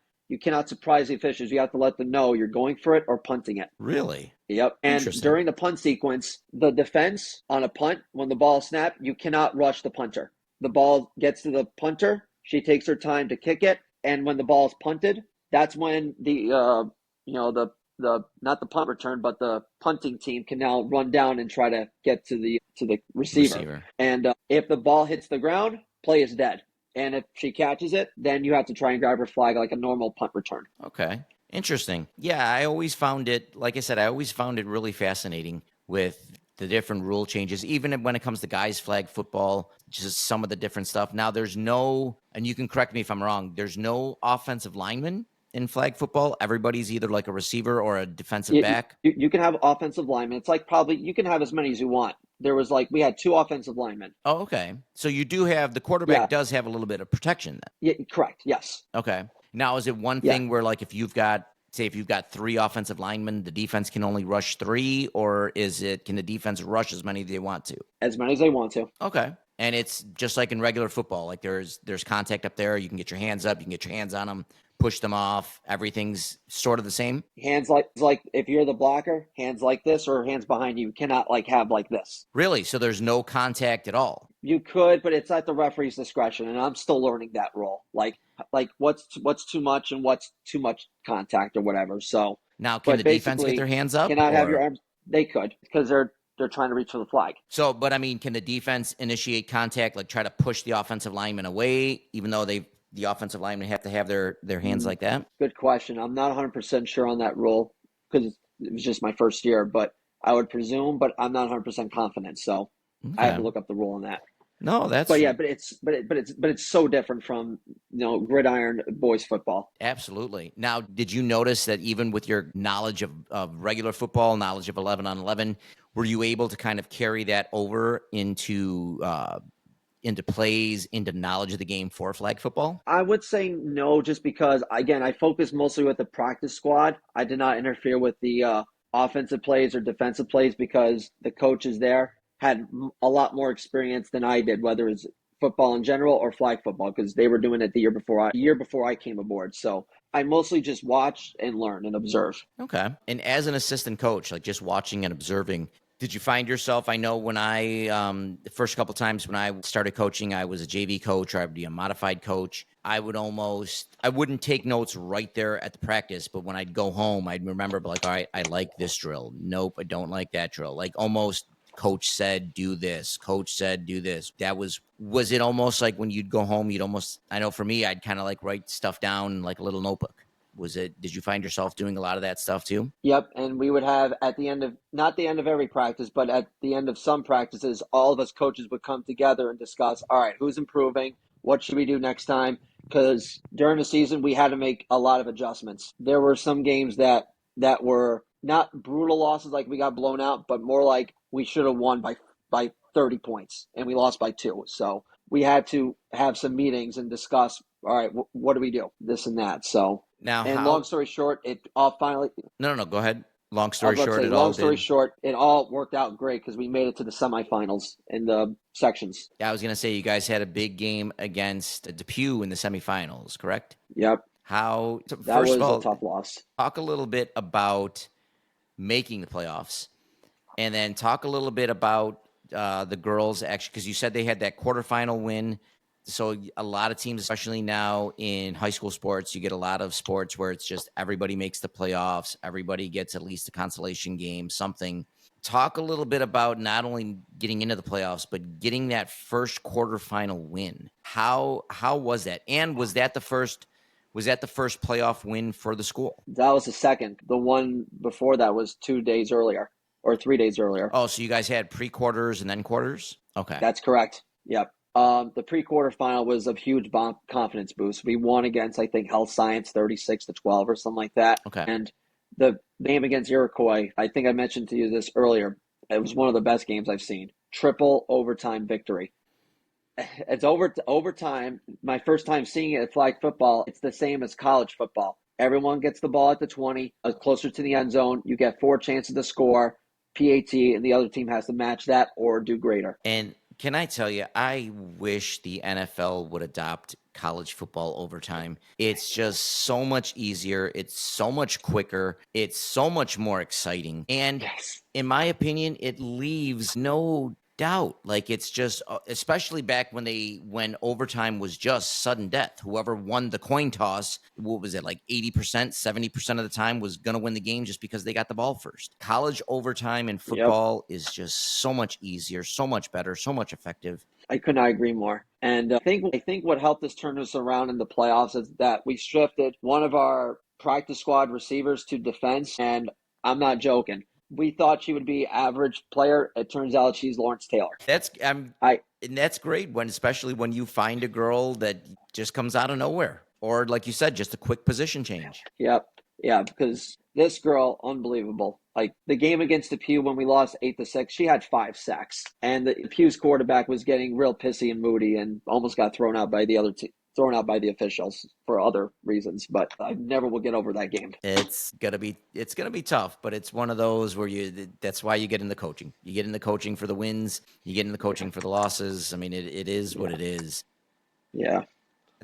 surprise the officials. You have to let them know you're going for it or punting it. Really? Yep. And during the punt sequence, the defense on a punt, when the ball is snapped, you cannot rush the punter. The ball gets to the punter. She takes her time to kick it. And when the ball is punted, that's when the not the punt return, but the punting team can now run down and try to get to the receiver. And if the ball hits the ground, play is dead. And if she catches it, then you have to try and grab her flag like a normal punt return. Okay. Interesting. Yeah, I always found it, like I said, really fascinating with the different rule changes, even when it comes to guys flag football, just some of the different stuff. Now, there's no, and you can correct me if I'm wrong, there's no offensive lineman in flag football. Everybody's either like a receiver or a defensive back. You can have offensive linemen. It's like probably you can have as many as you want. We had 2 offensive linemen. Oh, okay. So you do have, the quarterback does have a little bit of protection then. Yeah, correct. Yes. Okay. Now, is it one thing where like if you've got 3 offensive linemen, the defense can only rush 3, or can the defense rush as many as they want to? As many as they want to. Okay. And it's just like in regular football. Like there's contact up there. You can get your hands up. You can get your hands on them, push them off. Everything's sort of the same. Hands like if you're the blocker, hands like this or hands behind you. You cannot like have like this. Really? So there's no contact at all. You could, but it's at the referee's discretion, and I'm still learning that rule. Like what's too much and what's too much contact or whatever. So Now, can but the defense get basically their hands up? cannot have your Or arms. They could because they're trying to reach for the flag. so, but I mean, can the defense initiate contact, like try to push the offensive lineman away, even though the offensive linemen have to have their hands like that? Good question. I'm not 100% sure on that rule because it was just my first year, but I would presume, but I'm not 100% confident. So I have Okay. to look up the rule on that. No, that's But yeah, but it's so different from gridiron boys football. absolutely. Now, did you notice that even with your knowledge of regular football, knowledge of 11 on 11, were you able to kind of carry that over into plays, into knowledge of the game for flag football? I would say no, just because again I focus mostly with the practice squad. I did not interfere with the offensive plays or defensive plays because the coaches there had a lot more experience than I did, whether it's football in general or flag football, because they were doing it the year before I came aboard. So I mostly just watch and learn and observe. Okay. And as an assistant coach, like just watching and observing, did you find yourself? I know when the first couple times when I started coaching, I was a JV coach or I'd be a modified coach. I wouldn't take notes right there at the practice, but when I'd go home, I'd remember like, all right, I like this drill. Nope, I don't like that drill. Like almost coach said, do this. Coach said, do this. Was it almost like when you'd go home, I know for me, I'd kind of like write stuff down in like a little notebook. Did you find yourself doing a lot of that stuff too? Yep, and we would have at the end of not the end of every practice, but at the end of some practices, all of us coaches would come together and discuss, all right, who's improving? What should we do next time? Because during the season, we had to make a lot of adjustments. There were some games that were not brutal losses, like we got blown out, but more like we should have won by 30 points, and we lost by 2. So we had to have some meetings and discuss, all right, what do we do? This and that. So. Now, And long story short, it all finally. No, go ahead. Long I story was about to short, say, it all long story did. short, it all worked out great because we made it to the semifinals in the sections. Yeah, I was going to say you guys had a big game against Depew in the semifinals, correct? Yep, So that was first of all, a tough loss. talk a little bit about making the playoffs, and then talk a little bit about the girls actually, because you said they had that quarterfinal win. So a lot of teams, especially now in high school sports, you get a lot of sports where it's just everybody makes the playoffs, everybody gets at least a consolation game, something. Talk a little bit about not only getting into the playoffs, but getting that first quarterfinal win. How was that? And was that the first playoff win for the school? That was the second. The one before that was 2 days earlier or 3 days earlier. Oh, so you guys had pre-quarters and then quarters? Okay. That's correct. Yep. The pre-quarterfinal was a huge confidence boost. We won against, I think, Health Science 36-12 or something like that. Okay. And the game against Iroquois, I think I mentioned to you this earlier. It was one of the best games I've seen. Triple overtime victory. It's overtime. My first time seeing it at flag football, it's the same as college football. Everyone gets the ball at the 20, closer to the end zone. You get 4 chances to score, PAT, and the other team has to match that or do greater. And can I tell you, I wish the NFL would adopt college football overtime. It's just so much easier. It's so much quicker. It's so much more exciting. And Yes. in my opinion, it leaves no doubt. Like it's just, especially back when overtime was just sudden death. Whoever won the coin toss, what was it, like 80%, 70% of the time was going to win the game just because they got the ball first. College overtime in football is just so much easier, so much better, so much effective. I could not agree more. And I think what helped us turn us around in the playoffs is that we shifted one of our practice squad receivers to defense. And I'm not joking. We thought she would be average player. It turns out she's Lawrence Taylor. And that's great especially when you find a girl that just comes out of nowhere, or like you said, just a quick position change. Yep. Yeah, because this girl, unbelievable. Like the game against Depew when we lost 8-6, she had 5 sacks, and the Depew's quarterback was getting real pissy and moody and almost got thrown out by the other thrown out by the officials for other reasons, but I never will get over that game. It's gonna be tough, but it's one of those where that's why you get in the coaching. You get in the coaching for the wins, you get in the coaching for the losses. I mean, it is what it is. Yeah.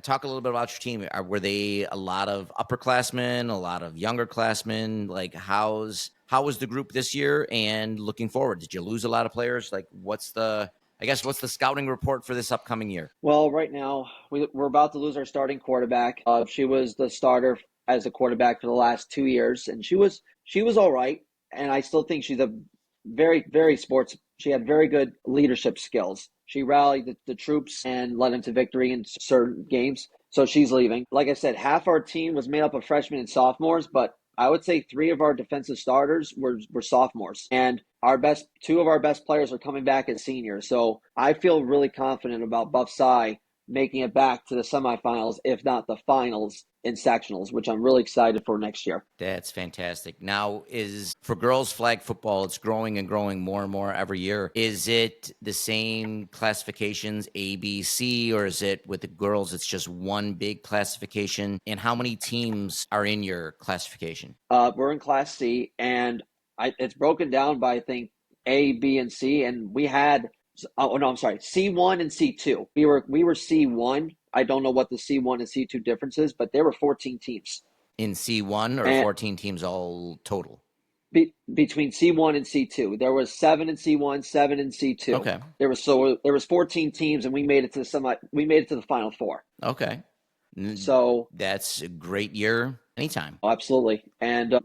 Talk a little bit about your team. Were they a lot of upperclassmen, a lot of younger classmen? Like, how was the group this year? And looking forward, did you lose a lot of players? Like, what's the scouting report for this upcoming year? Well, right now we're about to lose our starting quarterback. She was the starter as a quarterback for the last 2 years, and she was all right. And I still think she's a very, very sports. She had very good leadership skills. She rallied the troops and led them to victory in certain games. So she's leaving. Like I said, half our team was made up of freshmen and sophomores, but I would say 3 of our defensive starters were sophomores. And two of our best players are coming back as seniors. So I feel really confident about Buff Psi making it back to the semifinals, if not the finals in sectionals, which I'm really excited for next year. That's fantastic. Now, is for girls flag football, it's growing and growing more and more every year. Is it the same classifications, A, B, C, or is it with the girls, it's just one big classification? And how many teams are in your classification? We're in Class C, and it's broken down by, I think, A, B, and C, and we had I'm sorry, C1 and C2. We were C1. I don't know what the C1 and C2 difference is, but there were 14 teams. In C1 or 14 teams all total? Between C1 and C2. There was 7 in C1, 7 in C2. Okay. There was 14 teams, and we made it to the Final Four. Okay. So that's a great year anytime. Absolutely. And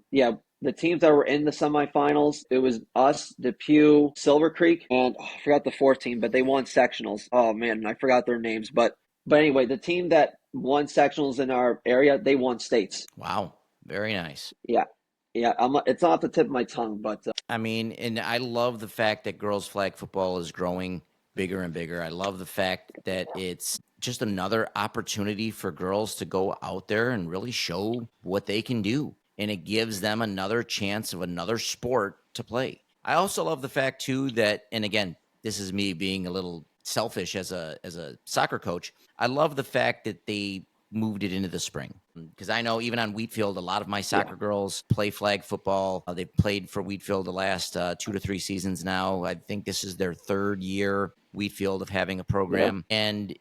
the teams that were in the semifinals, it was us, Depew, Silver Creek, and I forgot the fourth team, but they won sectionals. Oh man, I forgot their names. But anyway, the team that won sectionals in our area, they won states. Wow. Very nice. Yeah. It's not the tip of my tongue, but I mean, and I love the fact that girls flag football is growing bigger and bigger. I love the fact that it's just another opportunity for girls to go out there and really show what they can do. And it gives them another chance of another sport to play. I also love the fact too that, and again, this is me being a little selfish as a soccer coach. I love the fact that they moved it into the spring, because I know even on Wheatfield, a lot of my soccer girls play flag football. They've played for Wheatfield the last 2 to 3 seasons now. I think this is their 3rd year, Wheatfield, of having a program. Yeah. And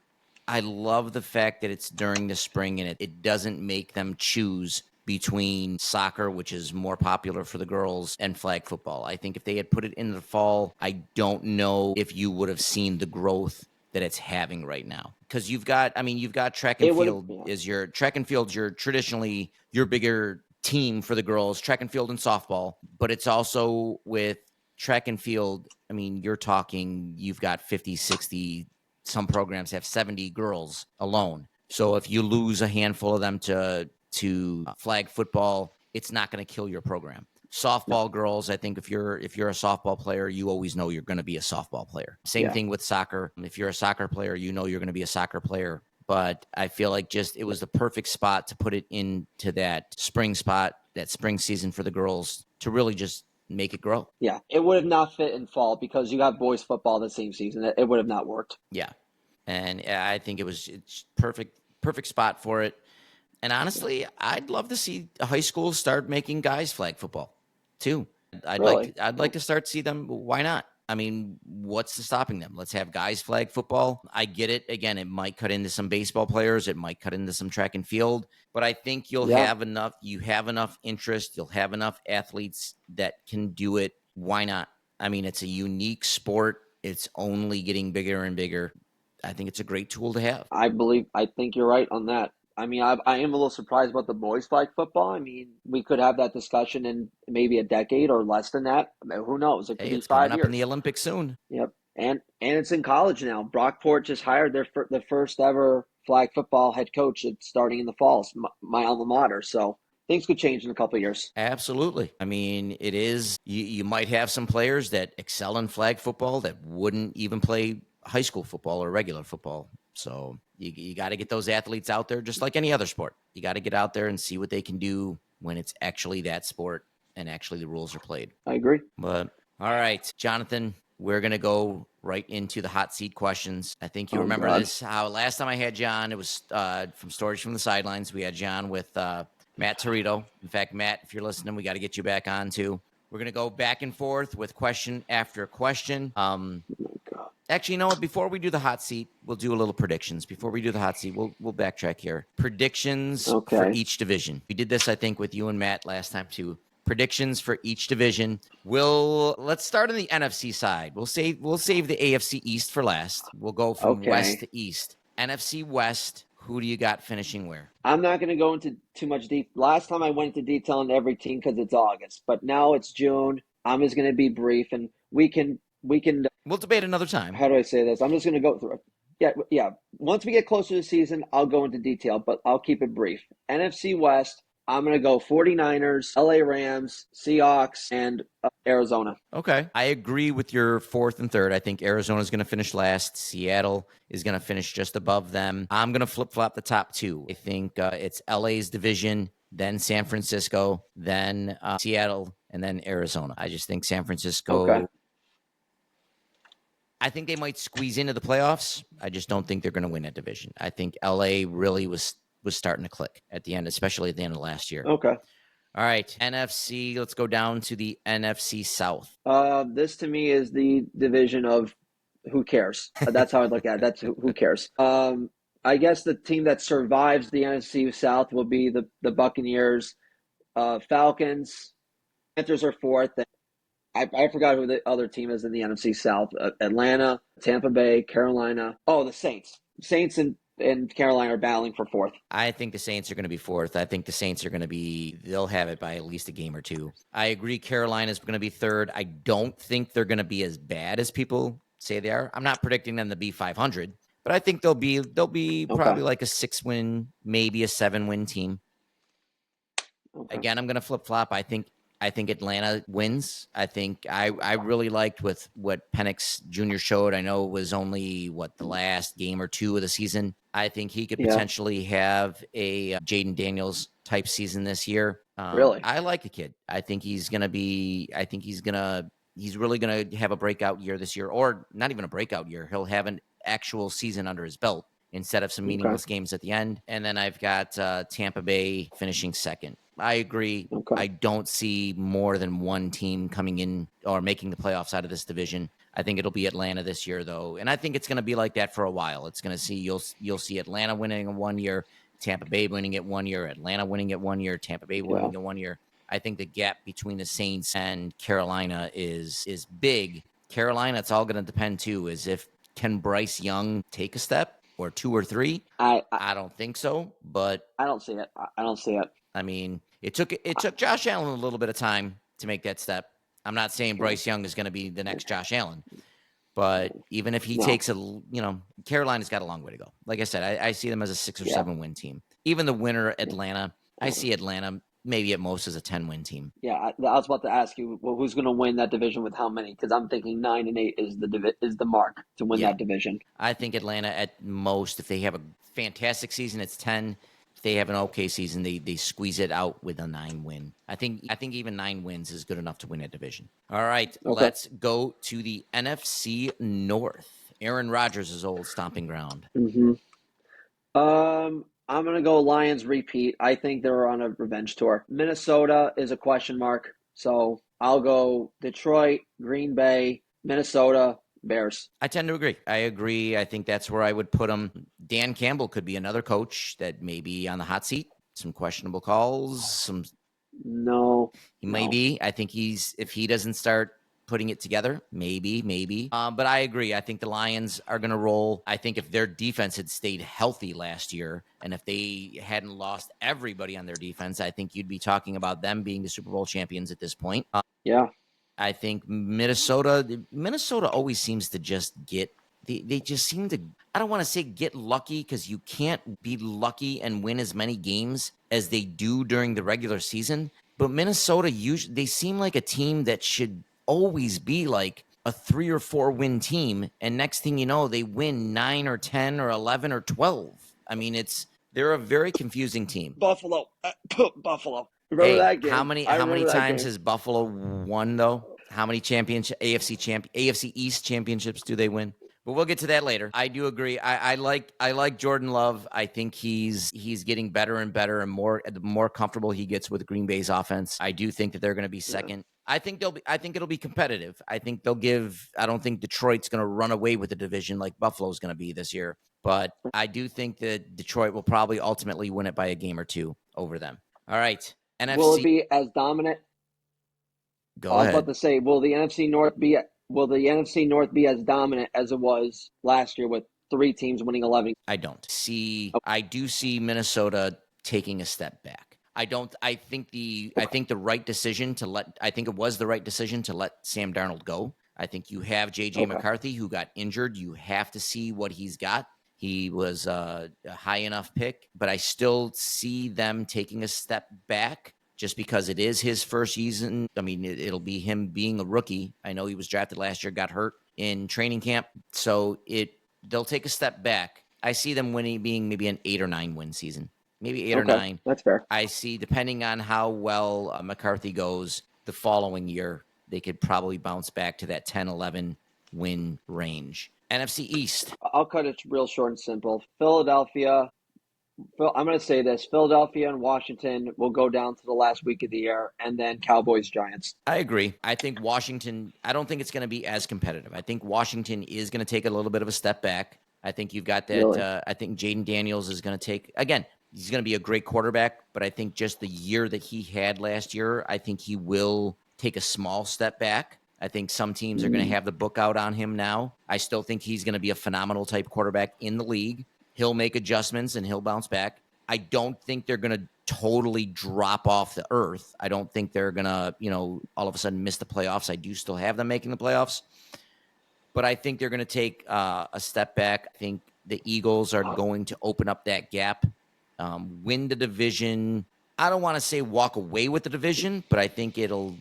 I love the fact that it's during the spring and it doesn't make them choose between soccer, which is more popular for the girls, and flag football. I think if they had put it in the fall, I don't know if you would have seen the growth that it's having right now. Because you've got track and field is your track and field's traditionally your bigger team for the girls, track and field and softball, but it's also with track and field. I mean, you're talking, you've got 50, 60, some programs have 70 girls alone. So if you lose a handful of them to flag football, it's not going to kill your program. Softball girls, I think if you're a softball player, you always know you're going to be a softball player. Same thing with soccer. If you're a soccer player, you know you're going to be a soccer player. But I feel like it was the perfect spot to put it into that spring spot, that spring season for the girls to really just make it grow. Yeah, it would have not fit in fall because you got boys football the same season. It would have not worked. Yeah, and I think it's perfect spot for it. And honestly, I'd love to see high schools start making guys flag football too. I'd like to start to see them. Why not? I mean, what's stopping them? Let's have guys flag football. I get it. Again, it might cut into some baseball players. It might cut into some track and field. But I think you'll have enough. You have enough interest. You'll have enough athletes that can do it. Why not? I mean, it's a unique sport. It's only getting bigger and bigger. I think it's a great tool to have. I think you're right on that. I mean, I am a little surprised about the boys flag football. I mean, we could have that discussion in maybe a decade or less than that. I mean, who knows? It could be 5 years. It's coming up in the Olympics soon. Yep, and it's in college now. Brockport just hired the first ever flag football head coach. It's starting in the fall. It's my alma mater. So things could change in a couple of years. Absolutely. I mean, it is. You might have some players that excel in flag football that wouldn't even play high school football or regular football. So you got to get those athletes out there, just like any other sport. You got to get out there and see what they can do when it's actually that sport and actually the rules are played. I agree. But all right, Jonathan, we're going to go right into the hot seat questions. I think you Oh, remember God. this, how last time I had John, it was from Stories from the Sidelines. We had John with Matt Torito. In fact, Matt, if you're listening, we got to get you back on too. We're going to go back and forth with question after question. Oh, God. Actually, you know what? Before we do the hot seat, we'll do a little predictions. Before we do the hot seat, we'll backtrack here. Predictions for Okay. each division. We did this, I think, with you and Matt last time too. Predictions for each division. Let's start on the NFC side. We'll save the AFC East for last. We'll go from Okay. west to east. NFC West. Who do you got finishing where? I'm not going to go into too much deep. Last time I went into detail on every team because it's August, but now it's June. I'm just going to be brief, and we can. We'll debate another time. How do I say this? I'm just going to go through it. Yeah. Once we get closer to the season, I'll go into detail, but I'll keep it brief. NFC West. I'm going to go 49ers, LA Rams, Seahawks, and Arizona. Okay. I agree with your fourth and third. I think Arizona is going to finish last. Seattle is going to finish just above them. I'm going to flip-flop the top two. I think it's LA's division, then San Francisco, then Seattle, and then Arizona. I just think San Francisco. Okay. I think they might squeeze into the playoffs. I just don't think they're going to win that division. I think LA really was starting to click at the end, especially at the end of last year. Okay. All right, NFC. Let's go down to the NFC South. This to me is the division of who cares. That's how I look at it. That's who cares. I guess the team that survives the NFC South will be the Buccaneers, Falcons. Panthers are fourth. I forgot who the other team is in the NFC South. Atlanta, Tampa Bay, Carolina. Oh, the Saints. Saints and Carolina are battling for fourth. I think the Saints are going to be fourth. I think the Saints are going to they'll have it by at least a game or two. I agree Carolina's going to be third. I don't think they're going to be as bad as people say they are. I'm not predicting them to be 500, but I think they'll be probably like a 6-win, maybe a 7-win team. Okay. Again, I'm going to flip-flop. I think Atlanta wins. I think I really liked with what Penix Jr. showed. I know it was only the last game or two of the season. I think he could potentially have a Jaden Daniels type season this year. Really? I like the kid. I think he's really gonna have a breakout year this year, or not even a breakout year. He'll have an actual season under his belt instead of some meaningless games at the end. And then I've got Tampa Bay finishing second. I agree. Okay. I don't see more than one team coming in or making the playoffs out of this division. I think it'll be Atlanta this year, though, and I think it's going to be like that for a while. It's going to you'll see Atlanta winning in 1 year, Tampa Bay winning it 1 year, Atlanta winning it 1 year, Tampa Bay winning it 1 year. I think the gap between the Saints and Carolina is big. Carolina, it's all going to depend too. Can Bryce Young take a step or two or three? I don't think so, but I don't see it. I mean, it took Josh Allen a little bit of time to make that step. I'm not saying Bryce Young is going to be the next Josh Allen, but even if he takes Carolina's got a long way to go. Like I said, I see them as a 6 or 7-win team. Even the winner, Atlanta, I see Atlanta maybe at most as a 10-win team. Yeah, I was about to ask you, well, who's going to win that division with how many? Because I'm thinking 9 and 8 is the mark to win that division. I think Atlanta at most, if they have a fantastic season, it's 10. If they have an okay season, they squeeze it out with a 9-win. I think even 9 wins is good enough to win a division. All right, let's go to the NFC North. Aaron Rodgers' old stomping ground. Mm-hmm. I'm going to go Lions repeat. I think they're on a revenge tour. Minnesota is a question mark, so I'll go Detroit, Green Bay, Minnesota, Bears. I tend to agree. I agree. I think that's where I would put them. Dan Campbell could be another coach that may be on the hot seat. Some questionable calls. No. He may be. I think if he doesn't start putting it together, maybe. But I agree. I think the Lions are going to roll. I think if their defense had stayed healthy last year, and if they hadn't lost everybody on their defense, I think you'd be talking about them being the Super Bowl champions at this point. Yeah. I think Minnesota always seems to just they just seem to, I don't want to say get lucky, because you can't be lucky and win as many games as they do during the regular season. But Minnesota, they seem like a team that should always be like a 3 or 4 win team. And next thing you know, they win 9 or 10 or 11 or 12. I mean, they're a very confusing team. Buffalo. Remember that game? How many times has Buffalo won though? How many AFC East championships do they win? But we'll get to that later. I do agree. I like Jordan Love. I think he's getting better and better, and the more comfortable he gets with Green Bay's offense. I do think that they're going to be second. I think it'll be competitive. I don't think Detroit's going to run away with the division like Buffalo's going to be this year. But I do think that Detroit will probably ultimately win it by a game or two over them. All right. NFC. Will it be as dominant? Go I was ahead. about to say, will the NFC North be as dominant as it was last year with 3 teams winning 11? I don't see. I do see Minnesota taking a step back. I don't. I think the right decision to let. I think it was the right decision to let Sam Darnold go. I think you have J.J. Okay. McCarthy, who got injured. You have to see what he's got. He was a high enough pick, but I still see them taking a step back just because it is his first season. I mean, it'll be him being a rookie. I know he was drafted last year, got hurt in training camp, so they'll take a step back. I see them being maybe an 8 or 9 win season, maybe 8 or 9. That's fair. I see, depending on how well McCarthy goes the following year, they could probably bounce back to that 10, 11 win range. NFC East. I'll cut it real short and simple. Philadelphia. I'm going to say this: Philadelphia and Washington will go down to the last week of the year, and then Cowboys, Giants. I agree. I think Washington. I don't think it's going to be as competitive. I think Washington is going to take a little bit of a step back. I think you've got that. Really? I think Jaden Daniels is going to take again. He's going to be a great quarterback, but I think just the year that he had last year, I think he will take a small step back. I think some teams are going to have the book out on him now. I still think he's going to be a phenomenal type quarterback in the league. He'll make adjustments and he'll bounce back. I don't think they're going to totally drop off the earth. I don't think they're going to, all of a sudden miss the playoffs. I do still have them making the playoffs. But I think they're going to take a step back. I think the Eagles are going to open up that gap, win the division. I don't want to say walk away with the division, but I think they'll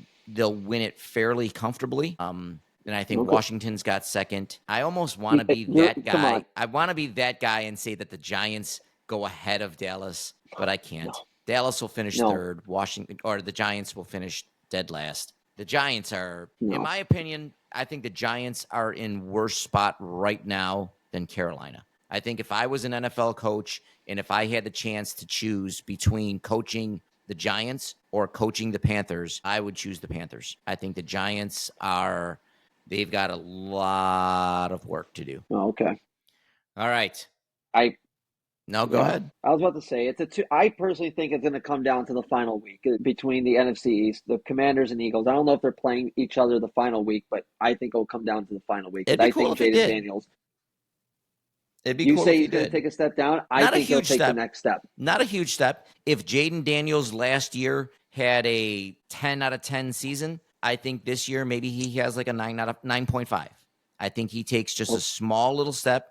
win it fairly comfortably. And I think Washington's got second. I almost want to be that guy. I want to be that guy and say that the Giants go ahead of Dallas, but I can't. No. Dallas will finish third. The Giants will finish dead last. The Giants are, in my opinion, I think the Giants are in worse spot right now than Carolina. I think if I was an NFL coach and if I had the chance to choose between coaching the Giants or coaching the Panthers, I would choose the Panthers. I think the Giants they've got a lot of work to do. Oh, okay. All right. Go ahead. I was about to say I personally think it's going to come down to the final week between the NFC East, the Commanders and Eagles. I don't know if they're playing each other the final week, but I think it'll come down to the final week. It'd be cool if Jaden Daniels. It'd be cool. You say he's going to take a step down. I think he'll take the next step. Not a huge step. If Jaden Daniels last year had a 10 out of 10 season, I think this year maybe he has like a 9.5. I think he takes just a small little step.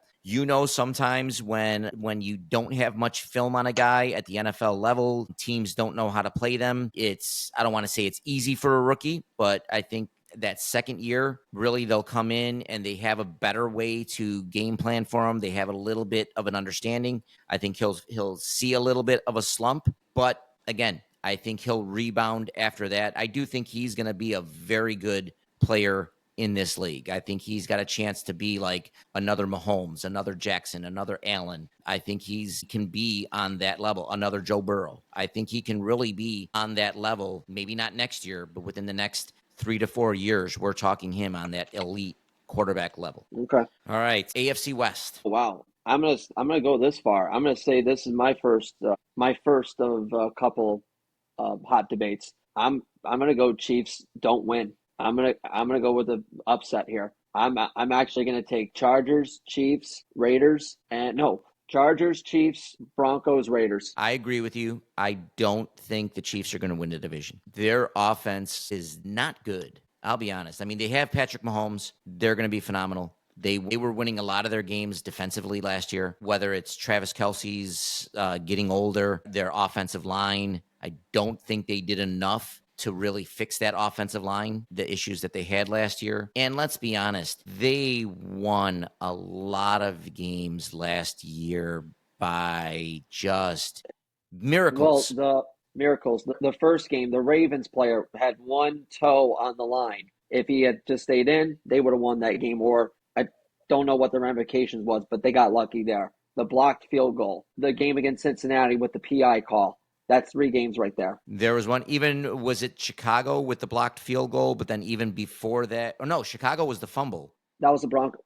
Sometimes when you don't have much film on a guy at the NFL level, teams don't know how to play them. I don't want to say it's easy for a rookie, but I think that second year, really they'll come in and they have a better way to game plan for him. They have a little bit of an understanding. I think he'll see a little bit of a slump, but again, I think he'll rebound after that. I do think he's going to be a very good player in this league. I think he's got a chance to be like another Mahomes, another Jackson, another Allen. I think he can be on that level, another Joe Burrow. I think he can really be on that level, maybe not next year, but within the next 3 to 4 years, we're talking him on that elite quarterback level. Okay. All right. AFC West. Wow. I'm gonna go this far. I'm gonna say this is my first of a couple hot debates. I'm gonna go Chiefs don't win. I'm gonna go with the upset here. I'm actually gonna take Chargers, Chiefs, Raiders, Chargers, Chiefs, Broncos, Raiders. I agree with you. I don't think the Chiefs are going to win the division. Their offense is not good. I'll be honest. I mean, they have Patrick Mahomes. They're going to be phenomenal. They were winning a lot of their games defensively last year, whether it's Travis Kelce's getting older, their offensive line. I don't think they did enough to really fix that offensive line, the issues that they had last year. And let's be honest, they won a lot of games last year by just miracles. Well, the miracles. The first game, the Ravens player had one toe on the line. If he had just stayed in, they would have won that game. Or I don't know what the ramifications was, but they got lucky there. The blocked field goal, the game against Cincinnati with the PI call. That's 3 games right there. There was one, even, was it Chicago with the blocked field goal? But then even before that, oh no, Chicago was the fumble. That was the Broncos.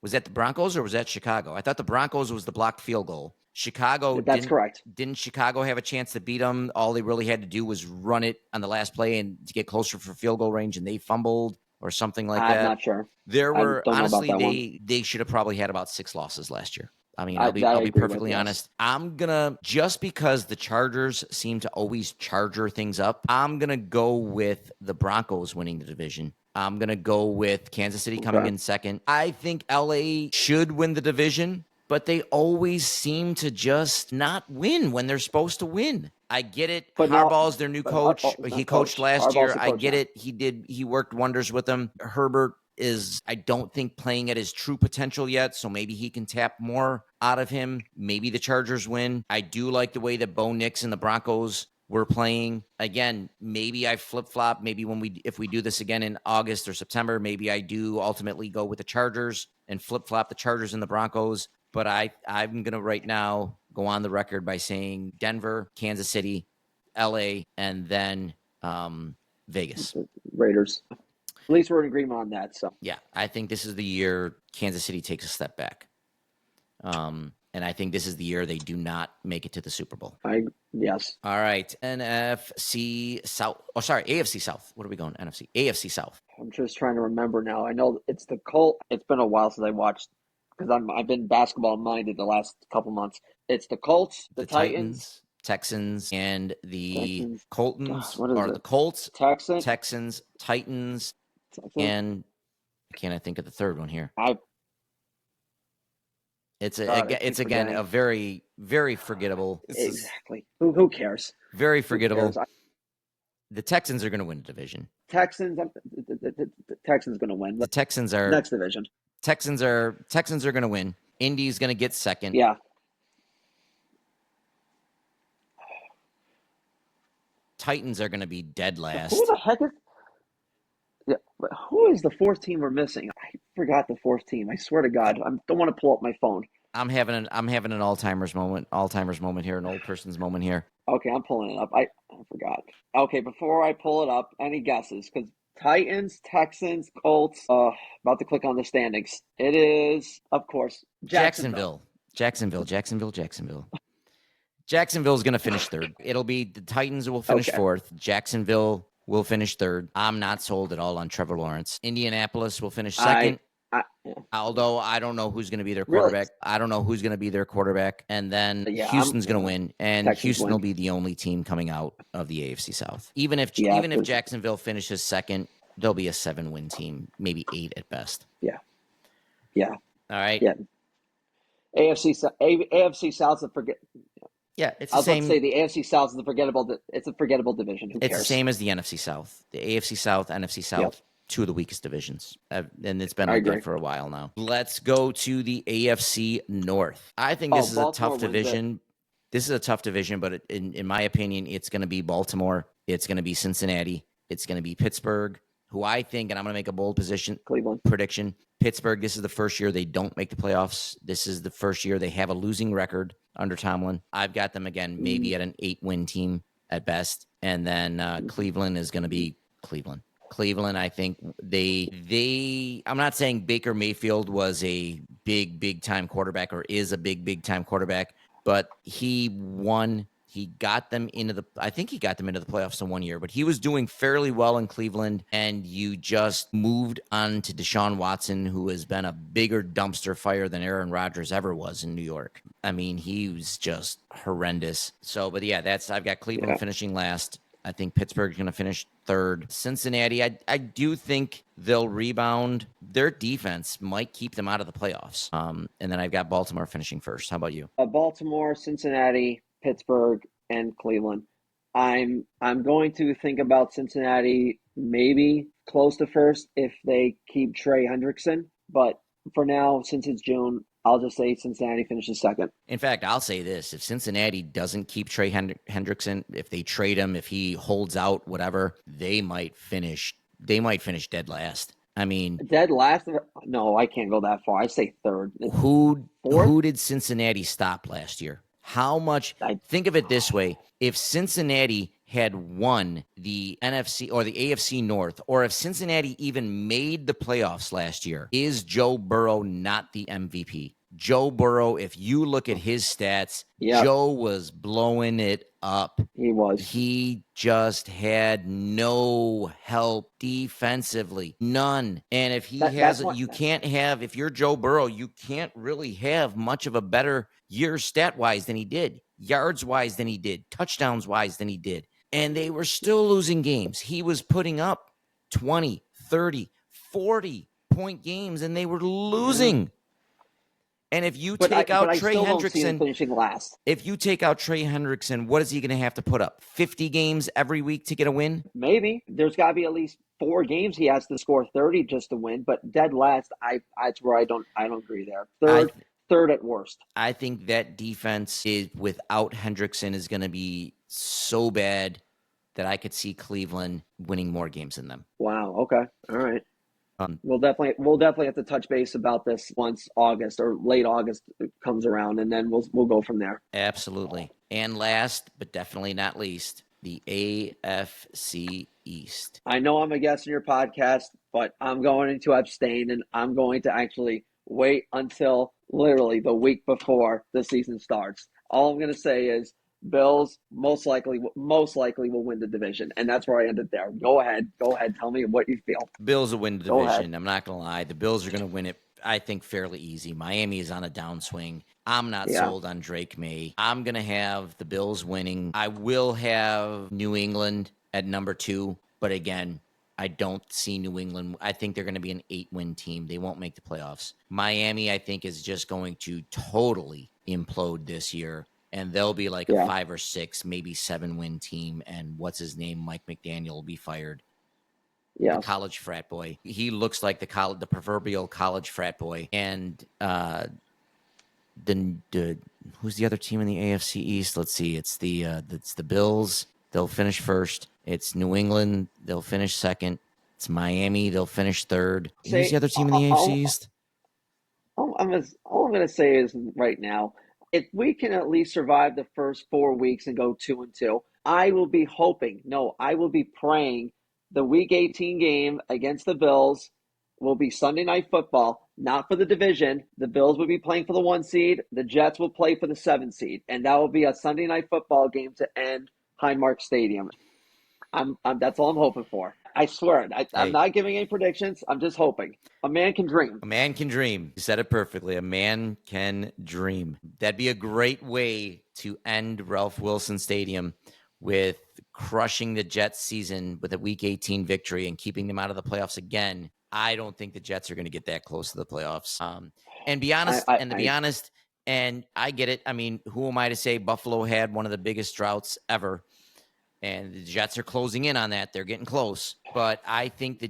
Was that the Broncos or was that Chicago? I thought the Broncos was the blocked field goal. Chicago, That's correct. Didn't Chicago have a chance to beat them? All they really had to do was run it on the last play and to get closer for field goal range, and they fumbled or something like that. I'm not sure. There were, don't know about that honestly, they should have probably had about 6 losses last year. I mean, I I'll be agree perfectly with, honest. I'm going to, just because the Chargers seem to always charger things up, I'm going to go with the Broncos winning the division. I'm going to go with Kansas City coming in second. I think LA should win the division, but they always seem to just not win when they're supposed to win. I get it. But now- Harbaugh's their new coach. He coached last Harbaugh's year. the I coach get now. it. He worked wonders with them. Herbert is, I don't think, playing at his true potential yet, so maybe he can tap more out of him. Maybe the Chargers win. I do like the way that Bo Nix and the Broncos were playing. Again, maybe I flip-flop. Maybe if we do this again in August or September, maybe I do ultimately go with the Chargers and flip-flop the Chargers and the Broncos. But I'm going to right now go on the record by saying Denver, Kansas City, LA, and then Vegas. Raiders. At least we're in agreement on that. So Yeah, I think this is the year Kansas City takes a step back. And I think this is the year they do not make it to the Super Bowl. Yes. All right, NFC South. Oh, sorry, AFC South. What are we going? NFC? AFC South. I'm just trying to remember now. I know it's the Colts. It's been a while since I watched because I've been basketball minded the last couple months. It's the Colts, the Titans, Texans, and the Coltons, what is or it? the Colts, Texans, Titans, and I can't think of the third one here. It's again a very, very forgettable. Exactly. Who cares? Very forgettable. Who cares? The Texans are going to win the division. Texans. The Texans going to win. The Texans are next division. Texans are going to win. Indy's going to get second. Yeah. Titans are going to be dead last. Who the heck is? Yeah, but who is the 4th team we're missing? I forgot the 4th team. I swear to God, I don't want to pull up my phone. I'm having an Alzheimer's moment here, an old person's moment here. Okay, I'm pulling it up. I forgot. Okay, before I pull it up, any guesses? Because Titans, Texans, Colts. About to click on the standings. It is, of course, Jacksonville. Jacksonville's going to finish third. It'll be the Titans will finish fourth. Jacksonville will finish third. I'm not sold at all on Trevor Lawrence. Indianapolis will finish second. Although I don't know who's going to be their quarterback. Really? I don't know who's going to be their quarterback. And then Houston's going to win. And Houston will be the only team coming out of the AFC South. Even if Jacksonville finishes second, they'll be a 7-win team, maybe 8 at best. Yeah. All right. Yeah. AFC South is forget. Yeah, it's the same. I was about to say the AFC South is a forgettable division. Who cares? It's the same as the NFC South. The AFC South, NFC South, 2 of the weakest divisions. And it's been like that for a while now. Let's go to the AFC North. I think this is a tough division. This is a tough division, but in my opinion, it's going to be Baltimore. It's going to be Cincinnati. It's going to be Pittsburgh, who I think, and I'm going to make a bold prediction. Pittsburgh, this is the first year they don't make the playoffs. This is the first year they have a losing record under Tomlin. I've got them again, maybe at an 8-win team at best. And then Cleveland is going to be Cleveland. Cleveland, I think I'm not saying Baker Mayfield was a big time quarterback or is a big time quarterback, but he got them into the playoffs in 1 year, but he was doing fairly well in Cleveland, and you just moved on to Deshaun Watson, who has been a bigger dumpster fire than Aaron Rodgers ever was in New York. I mean, he was just horrendous. So, but yeah, I've got Cleveland finishing last. I think Pittsburgh's going to finish third. Cincinnati, I do think they'll rebound. Their defense might keep them out of the playoffs. And then I've got Baltimore finishing first. How about you? Baltimore, Cincinnati, Pittsburgh, and Cleveland. I'm going to think about Cincinnati maybe close to first if they keep Trey Hendrickson. But for now, since it's June, I'll just say Cincinnati finishes second. In fact, I'll say this. If Cincinnati doesn't keep Trey Hendrickson, if they trade him, if he holds out, whatever, they might finish they might finish dead last. I mean, Dead last? No, I can't go that far. I say third. Fourth? who did Cincinnati stop last year? How much? I, Think of it this way: if Cincinnati had won the NFC or the AFC North, or if Cincinnati even made the playoffs last year, is Joe Burrow not the MVP? Joe Burrow, if you look at his stats, yeah, Joe was blowing it up. he was. He just had no help defensively, none. And if he has, you can't have, if you're Joe Burrow, you can't really have much of a better year stat wise than he did, yards wise than he did, touchdowns wise than he did. And they were still losing games. He was putting up 20, 30, 40-point games, and they were losing. And if you take out Trey Hendrickson, finishing last. If you take out Trey Hendrickson, what is he going to have to put up? 50 games every week to get a win? Maybe. There's got to be at least 4 games he has to score 30 just to win. But dead last, that's where I don't agree there. Third at worst. I think that defense is without Hendrickson is going to be so bad that I could see Cleveland winning more games than them. Wow. Okay. All right. We'll definitely have to touch base about this once August or late August comes around, and then we'll go from there. Absolutely. And last, but definitely not least, the AFC East. I know I'm a guest in your podcast, but I'm going to abstain, and I'm going to actually wait until literally the week before the season starts. All I'm going to say is Bills most likely will win the division, and that's where I ended there. Go ahead. Tell me what you feel. Bills will win the division. I'm not going to lie. The Bills are going to win it, I think, fairly easy. Miami is on a downswing. I'm not sold on Drake May. I'm going to have the Bills winning. I will have New England at number 2, but again, I don't see New England. I think they're going to be an 8-win team. They won't make the playoffs. Miami, I think, is just going to totally implode this year. And they'll be like a 5 or 6, maybe 7-win team. And what's his name? Mike McDaniel will be fired. Yeah, the college frat boy. He looks like the proverbial college frat boy. And who's the other team in the AFC East? Let's see. It's the Bills. They'll finish first. It's New England. They'll finish second. It's Miami. They'll finish third. Who's the other team in the AFC East? All I'm going to say is right now, if we can at least survive the first 4 weeks and go 2-2, I will be praying the Week 18 game against the Bills will be Sunday Night Football, not for the division. The Bills will be playing for the 1 seed. The Jets will play for the 7 seed. And that will be a Sunday Night Football game to end Highmark Stadium. That's all I'm hoping for. I swear it. I'm not giving any predictions. I'm just hoping. A man can dream. A man can dream. You said it perfectly. A man can dream. That'd be a great way to end Ralph Wilson Stadium, with crushing the Jets season with a Week 18 victory and keeping them out of the playoffs again. I don't think the Jets are going to get that close to the playoffs. And be honest, and I get it. I mean, who am I to say Buffalo had one of the biggest droughts ever? And the Jets are closing in on that. They're getting close. But I think the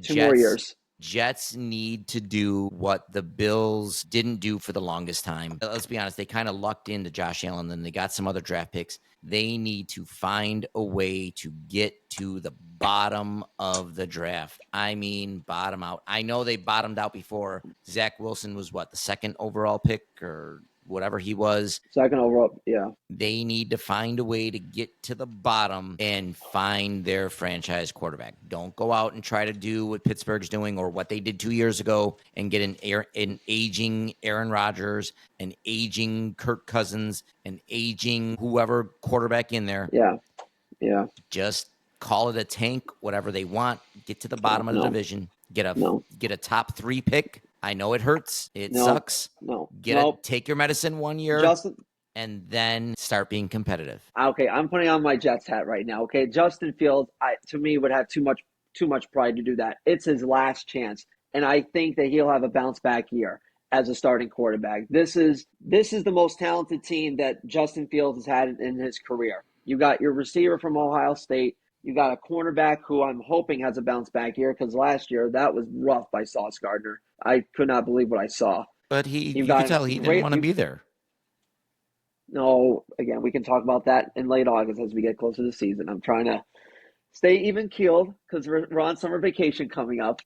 Jets need to do what the Bills didn't do for the longest time. Let's be honest. They kind of lucked into Josh Allen, and they got some other draft picks. They need to find a way to get to the bottom of the draft. I mean, bottom out. I know they bottomed out before. Zach Wilson was the second overall pick or whatever he was. Second overall, yeah. They need to find a way to get to the bottom and find their franchise quarterback. Don't go out and try to do what Pittsburgh's doing or what they did 2 years ago and get an aging Aaron Rodgers, an aging Kirk Cousins, an aging whoever quarterback in there. Yeah. Just call it a tank, whatever they want. Get to the bottom of the division. Get a top 3 pick. I know it hurts. It sucks. Take your medicine 1 year, Justin, and then start being competitive. Okay, I'm putting on my Jets hat right now. Okay, Justin Fields, to me, would have too much pride to do that. It's his last chance, and I think that he'll have a bounce back year as a starting quarterback. This is the most talented team that Justin Fields has had in his career. You got your receiver from Ohio State. You got a cornerback who I'm hoping has a bounce back year, because last year that was rough by Sauce Gardner. I could not believe what I saw. But you could tell he didn't want to be there. No, again, we can talk about that in late August as we get closer to the season. I'm trying to stay even keeled because we're on summer vacation coming up.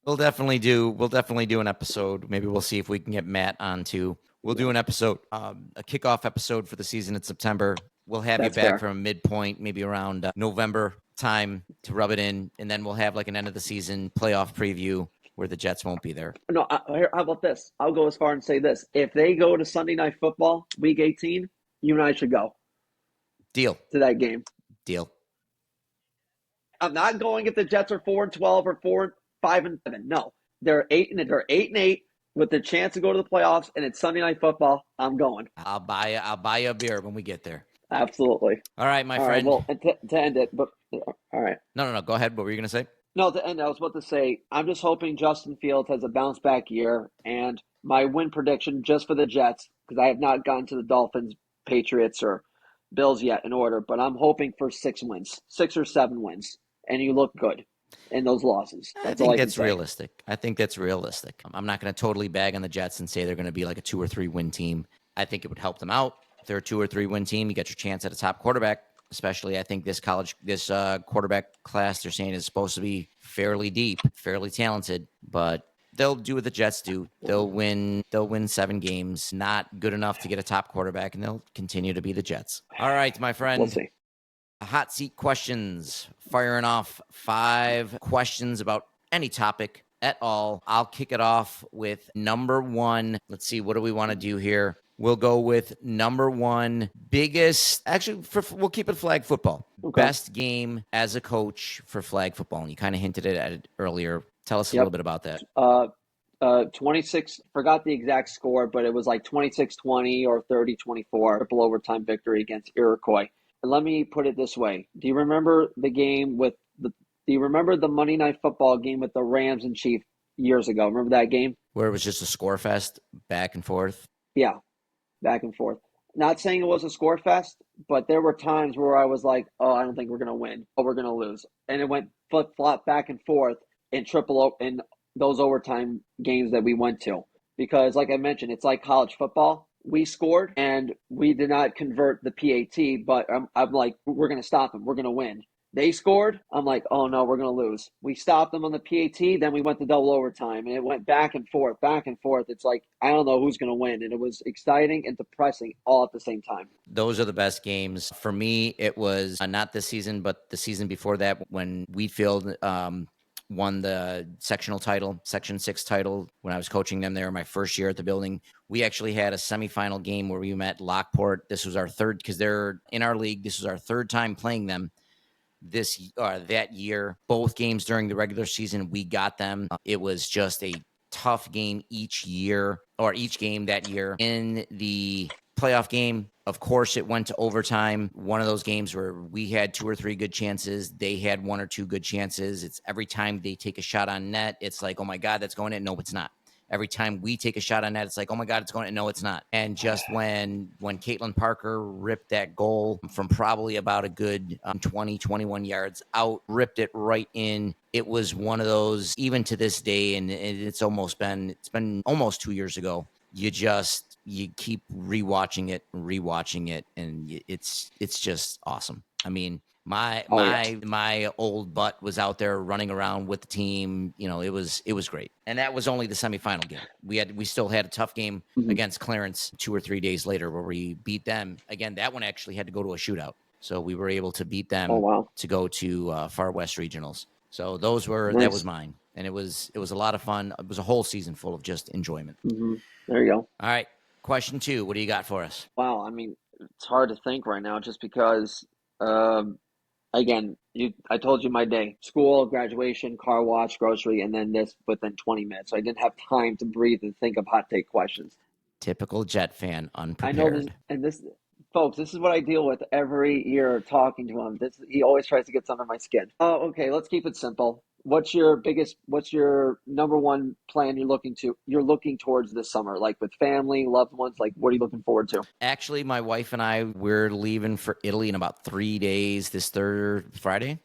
We'll definitely do an episode. Maybe we'll see if we can get Matt on too. We'll do an episode, a kickoff episode for the season in September. We'll have That's you back fair. from a midpoint, maybe around November time to rub it in, and then we'll have like an end of the season playoff preview where the Jets won't be there. No, how about this? I'll go as far and say this: if they go to Sunday Night Football, Week 18, you and I should go Deal. to that game. Deal. I'm not going if the Jets are 4-12 or 4-5-7. No, they're 8-8 with the chance to go to the playoffs, and it's Sunday Night Football. I'm going. I'll buy you a beer when we get there. Absolutely. All right, my All friend. right, well, to end it, but all right. No. Go ahead. What were you going to say? No, to end, I was about to say, I'm just hoping Justin Fields has a bounce back year, and my win prediction just for the Jets, because I have not gotten to the Dolphins, Patriots, or Bills yet in order, but I'm hoping for 6 wins, 6 or 7 wins, and you look good in those losses. I think that's realistic. I'm not going to totally bag on the Jets and say they're going to be like a 2 or 3 win team. I think it would help them out. If they're a 2 or 3 win team, you get your chance at a top quarterback. Especially, I think this quarterback class they're saying is supposed to be fairly deep, fairly talented, but they'll do what the Jets do. They'll win 7 games, not good enough to get a top quarterback, and they'll continue to be the Jets. All right, my friend. We'll see. Hot seat questions. Firing off 5 questions about any topic at all. I'll kick it off with number 1. Let's see, what do we want to do here? We'll go with number 1 biggest. Actually, we'll keep it flag football. Okay. Best game as a coach for flag football. And you kind of hinted at it earlier. Tell us a little bit about that. 26. Forgot the exact score, but it was like 26-20 or 30-24, triple overtime victory against Iroquois. And let me put it this way: do you remember the game with the? Do you remember the Monday Night Football game with the Rams and Chiefs years ago? Remember that game where it was just a score fest, back and forth? Yeah. Back and forth. Not saying it was a score fest, but there were times where I was like, oh, I don't think we're going to win. Oh, we're going to lose. And it went flip-flop back and forth in those overtime games that we went to. Because like I mentioned, it's like college football. We scored and we did not convert the PAT, but I'm like, we're going to stop them. We're going to win. They scored. I'm like, oh, no, we're going to lose. We stopped them on the PAT. Then we went to double overtime, and it went back and forth, back and forth. It's like, I don't know who's going to win. And it was exciting and depressing all at the same time. Those are the best games. For me, it was not this season, but the season before that when Wheatfield won the sectional title, Section 6 title, when I was coaching them there my first year at the building. We actually had a semifinal game where we met Lockport. This was our third, because they're in our league. This was our third time playing them. That year, both games during the regular season, we got them. It was just a tough game each game that year. In the playoff game, of course, it went to overtime. One of those games where we had 2 or 3 good chances. They had 1 or 2 good chances. It's every time they take a shot on net, it's like, oh my God, that's going in. No, it's not. Every time we take a shot on net, it's like, oh my God, it's going in. No, it's not. And just when Caitlin Parker ripped that goal from probably about a good 20, 21 yards out, ripped it right in. It was one of those, even to this day, and it's been almost 2 years ago. You keep rewatching it, and it's just awesome. I mean, my old butt was out there running around with the team. You know, it was great. And that was only the semifinal game. We still had a tough game against Clarence 2 or 3 days later where we beat them. Again, that one actually had to go to a shootout. So we were able to beat them to go to Far West Regionals. So that was mine. And it was a lot of fun. It was a whole season full of just enjoyment. Mm-hmm. There you go. All right. Question 2. What do you got for us? Wow. I mean, it's hard to think right now just because, again, I told you my day: school, graduation, car wash, grocery, and then this within 20 minutes. So I didn't have time to breathe and think of hot take questions. Typical Jet fan, unprepared. I know folks, this is what I deal with every year talking to him. He always tries to get under my skin. Oh, okay, let's keep it simple. What's your number one plan you're looking towards this summer? Like with family, loved ones, like what are you looking forward to? Actually, my wife and I, we're leaving for Italy in about 3 days, this Friday.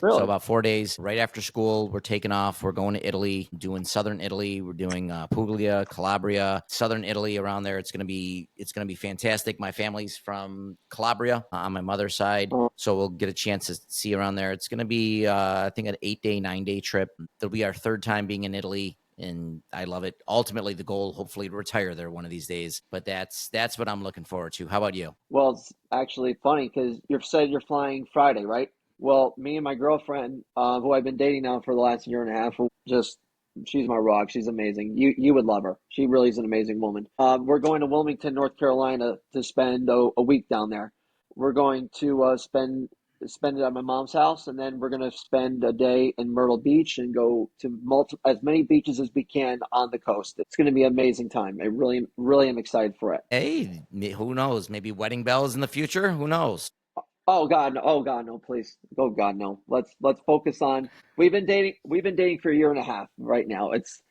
So Really? about 4 days right after school, we're taking off. We're going to Italy, doing southern Italy. We're doing Puglia, Calabria, southern Italy around there. It's gonna be fantastic. My family's from Calabria on my mother's side, Oh, so we'll get a chance to see around there. It's gonna be I think an 8-day, 9-day trip. It'll be our third time being in Italy. And I love it. Ultimately, the goal, hopefully, to retire there one of these days. But that's what I'm looking forward to. How about you? well, it's actually funny because you said you're flying Friday, right? Well, me and my girlfriend, who I've been dating now for the last year and a half, just she's my rock. She's amazing. You would love her. She really is an amazing woman. We're going to Wilmington, North Carolina, to spend a week down there. We're going to spend it at my mom's house, and then we're going to spend a day in Myrtle Beach and go to as many beaches as we can on the coast. It's going to be an amazing time. I really, really am excited for it. Hey, who knows? Maybe wedding bells in the future. Who knows? Oh God, no. Oh God, no, please. Oh God, no. Let's focus on we've been dating for a year and a half right now. It's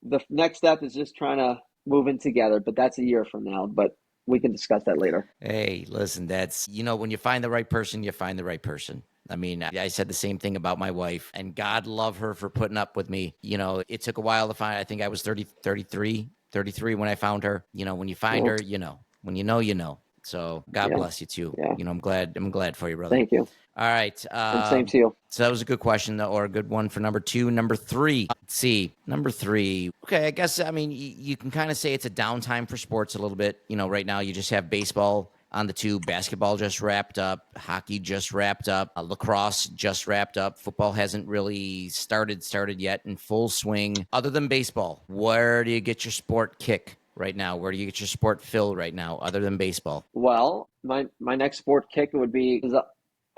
the next step is just trying to move in together, but that's a year from now. But we can discuss that later. Hey, listen, that's, when you find the right person, you find the right person. I mean, I said the same thing about my wife, and God love her for putting up with me. It took a while to find. I think I was 33 when I found her. When you find Well, her, when you know. So God yeah, bless you too. yeah. I'm glad for you, brother. Thank you. All right. And same to you. So that was a good question, or a good one for number two. Number three. Let's see. Number three. Okay, I guess, I mean, you can kind of say it's a downtime for sports a little bit. Right now you just have baseball on the tube. Basketball just wrapped up. Hockey just wrapped up. Lacrosse just wrapped up. Football hasn't really started yet in full swing. Other than baseball, where do you get your sport kick right now? Where do you get your sport fill right now, other than baseball? Well, my next sport kick would be is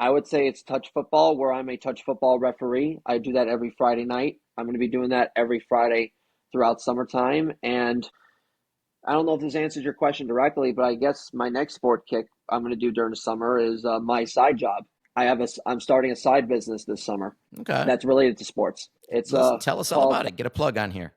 I would say it's touch football, where I'm a touch football referee. I do that every Friday night. I'm going to be doing that every Friday throughout summertime. And I don't know if this answers your question directly, but I guess my next sport kick I'm going to do during the summer is my side job. I'm starting a side business this summer Okay. that's related to sports. It's Listen, tell us all called about it. Get a plug on here.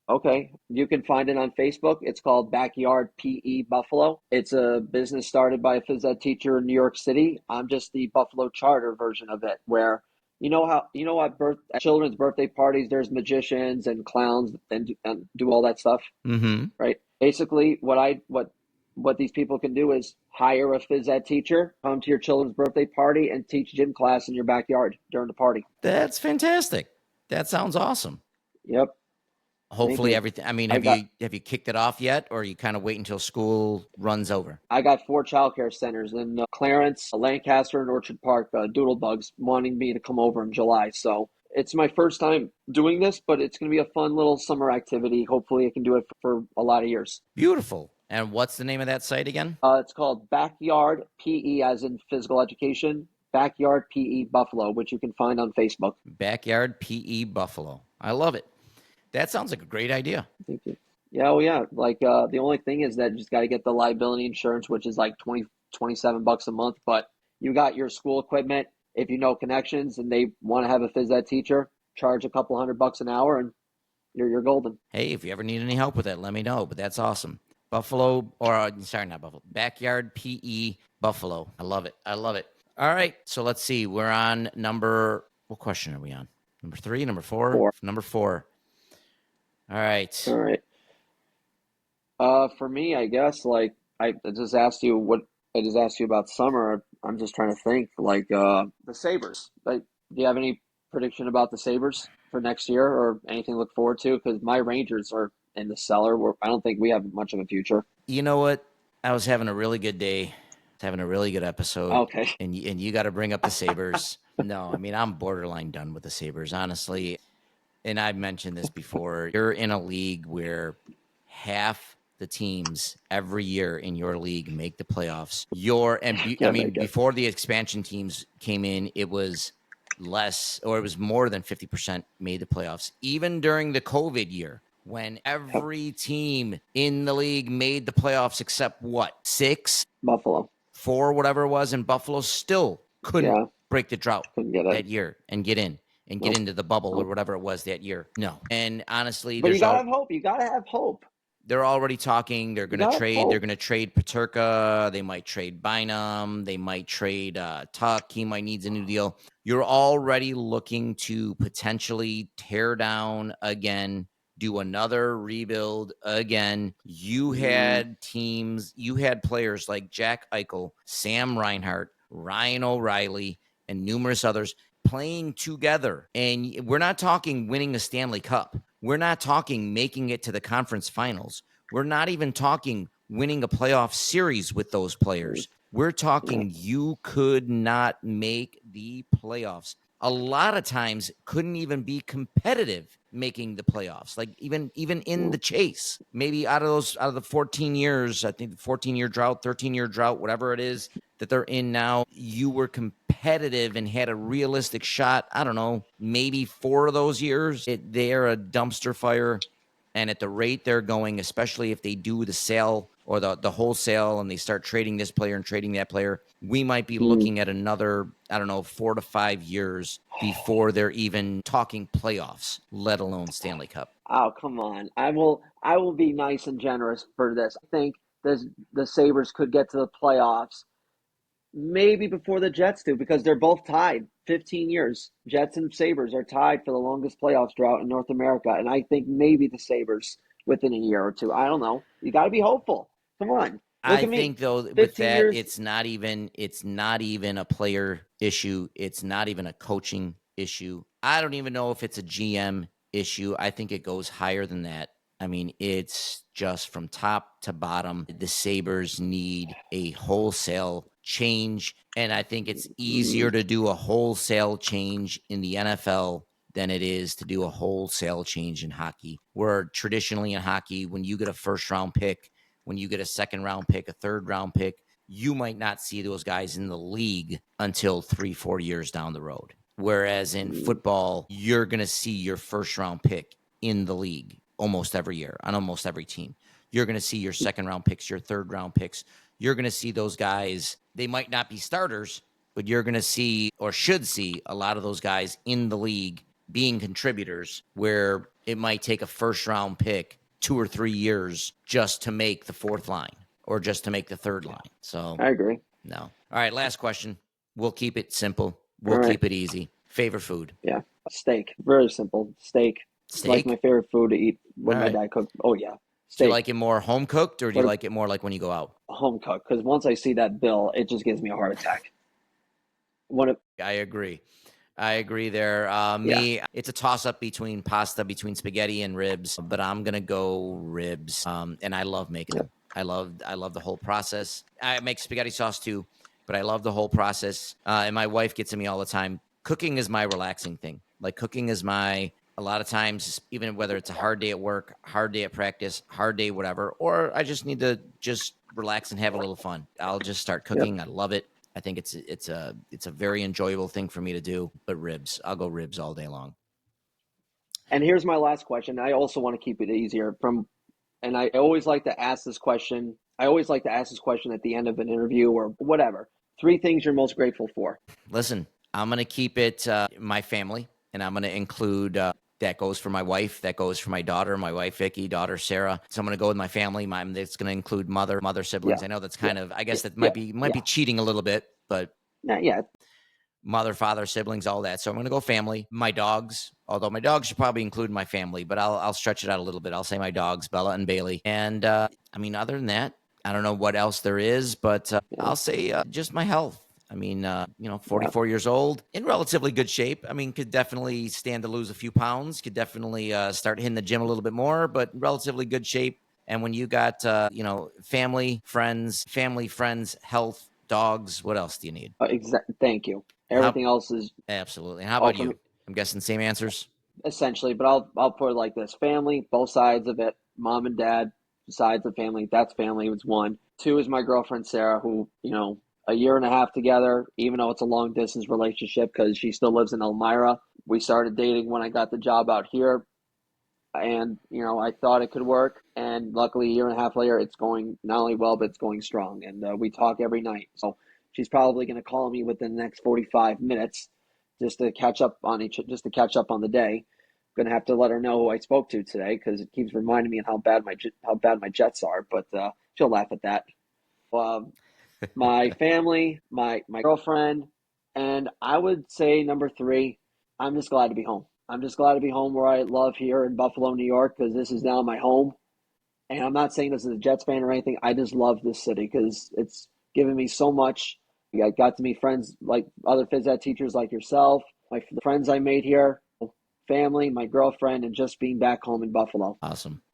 Okay, you can find it on Facebook. It's called Backyard PE Buffalo. It's a business started by a phys ed teacher in New York City. I'm just the Buffalo charter version of it, where at children's birthday parties there's magicians and clowns and do all that stuff, Mm-hmm. right? Basically, what these people can do is hire a phys ed teacher, come to your children's birthday party, and teach gym class in your backyard during the party. That's fantastic. That sounds awesome. Yep, thank Hopefully you. everything. I mean, I have got you kicked it off yet, or you kind of wait until school runs over? I got four childcare centers in Clarence, Lancaster, and Orchard Park. Doodlebugs wanting me to come over in July, so it's my first time doing this, but it's going to be a fun little summer activity. Hopefully, I can do it for a lot of years. Beautiful. And what's the name of that site again? It's called Backyard PE, as in physical education. Backyard PE Buffalo, which you can find on Facebook. Backyard PE Buffalo. I love it. That sounds like a great idea. Thank you. Yeah, oh yeah. Like the only thing is that you just got to get the liability insurance, which is like 27 bucks a month. But you got your school equipment. If you know connections and they want to have a phys ed teacher, charge a couple $100 an hour, and you're golden. Hey, if you ever need any help with that, let me know. But that's awesome. Buffalo, or sorry, not Buffalo. Backyard PE Buffalo. I love it. I love it. All right. So let's see. We're on what question are we on? Number three, number four? Four. Number four. All right. All right. For me, I guess I just asked you about summer. I'm just trying to think the Sabres. Like, do you have any prediction about the Sabres for next year or anything to look forward to? Because my Rangers are in the cellar. I don't think we have much of a future. You know what? I was having a really good day, having a really good episode, Okay. and you got to bring up the Sabres. No, I mean, I'm borderline done with the Sabres, honestly. And I've mentioned this before. You're in a league where half the teams every year in your league make the playoffs. Before the expansion teams came in, it was less, or it was more than 50% made the playoffs. Even during the COVID year, when every team in the league made the playoffs except what? 6, Buffalo. 4, whatever it was, and Buffalo still couldn't Yeah, break the drought couldn't get that it. year and get in and get Nope. into the bubble or Nope. whatever it was that year. No. And honestly, But you gotta have hope. You gotta have hope. They're already talking. They're You going to gotta trade. They're hope. going to trade Paterka. They might trade Bynum. They might trade Tuck. He might needs a new deal. You're already looking to potentially tear down again, do another rebuild again. You Mm, had teams, you had players like Jack Eichel, Sam Reinhart, Ryan O'Reilly, and numerous others playing together. And we're not talking winning a Stanley Cup. We're not talking making it to the conference finals. We're not even talking winning a playoff series with those mm, players. We're yeah. talking you could not make the playoffs. A lot of times couldn't even be competitive making the playoffs. Like even in Mm, the chase. Maybe out of the 14 years, I think the 14-year drought, 13-year drought, whatever it is that they're in now, you were competitive and had a realistic shot. I don't know, maybe 4 of those years. They're a dumpster fire. And at the rate they're going, especially if they do the sale or the wholesale and they start trading this player and trading that player, we might be mm. looking at another, I don't know, 4 to 5 years before they're even talking playoffs, let alone Stanley Cup. Oh, come on. I will be nice and generous for this. I think the Sabres could get to the playoffs maybe before the Jets do because they're both tied 15 years. Jets and Sabres are tied for the longest playoffs drought in North America, and I think maybe the Sabres within a year or two. I don't know. You got to be hopeful. Come on. Look I at me. think though with 15 that, years. it's not even a player issue. It's not even a coaching issue. I don't even know if it's a GM issue. I think it goes higher than that. I mean, it's just from top to bottom. The Sabres need a wholesale change. And I think it's easier Mm, to do a wholesale change in the NFL than it is to do a wholesale change in hockey. Where traditionally in hockey, when you get a first round pick, when you get a second round pick, a third round pick, you might not see those guys in the league until 3, 4 years down the road. Whereas in mm, football, you're going to see your first round pick in the league almost every year on almost every team. You're going to see your second round picks, your third round picks. You're going to see those guys. They might not be starters, but you're going to see or should see a lot of those guys in the league being contributors where it might take a first round pick 2 or 3 years just to make the fourth line or just to make the third line. So, I agree. no. All right, last question. We'll keep it simple. All We'll right. keep it easy. Favorite food? Yeah. Steak. Very simple. Steak. It's like my Steak? favorite food to eat All when my right. dad cooked. Oh, yeah. Do you Steak. like it more home cooked or do you But like it more like when you go out? home cooked because once I see that bill, it just gives me a heart attack. One of I agree. I agree there. yeah, Me, it's a toss up between pasta, between spaghetti and ribs, but I'm gonna go ribs. And I love making yeah, them. I love the whole process. I make spaghetti sauce too, but I love the whole process. And my wife gets to me all the time. Cooking is my relaxing thing. Like cooking is my a lot of times, even whether it's a hard day at work, hard day at practice, hard day, whatever, or I just need to just relax and have a little fun. I'll just start yep. cooking. I love it. I think it's a very enjoyable thing for me to do. But ribs, I'll go ribs all day long. And here's my last question. I also want to keep it easier and I always like to ask this question. I always like to ask this question at the end of an interview or whatever. Three things you're most grateful for. Listen, I'm gonna keep it my family, and I'm gonna include that goes for my wife, that goes for my daughter, my wife Vicky, daughter Sarah. So I'm gonna go with my family. That's gonna include mother siblings. Yeah, I know that's yeah, kind of I yeah, guess that yeah, might be yeah, cheating a little bit, but yeah. mother, father, siblings, all that. So I'm going to go family. My dogs, although my dogs should probably include my family, but I'll stretch it out a little bit. I'll say my dogs, Bella and Bailey. And I mean, other than that, I don't know what else there is, but Yeah, I'll say just my health. I mean, yeah. 44 years old, in relatively good shape. I mean, could definitely stand to lose a few pounds. Could definitely start hitting the gym a little bit more, but relatively good shape. And when you got, family, friends, health, dogs, what else do you need? Thank you. How Everything else is Absolutely. And how all about for me, you? I'm guessing same answers. essentially. But I'll put it like this: family, both sides of it. Mom and dad, sides of family. That's family. It's one. Two is my girlfriend Sarah, who a year and a half together, even though it's a long distance relationship because she still lives in Elmira. We started dating when I got the job out here, and I thought it could work. And luckily, a year and a half later, it's going not only well, but it's going strong. And we talk every night. So she's probably going to call me within the next 45 minutes just to catch up on the day. Gonna have to let her know who I spoke to today because it keeps reminding me of how bad my Jets are. But she'll laugh at that. Um, my family, my girlfriend, and I would say number three, I'm just glad to be home. I'm just glad to be home where I love here in Buffalo, New York, because this is now my home. And I'm not saying this as a Jets fan or anything. I just love this city because it's given me so much. I got to meet friends like other phys ed teachers like yourself, the friends I made here, family, my girlfriend, and just being back home in Buffalo.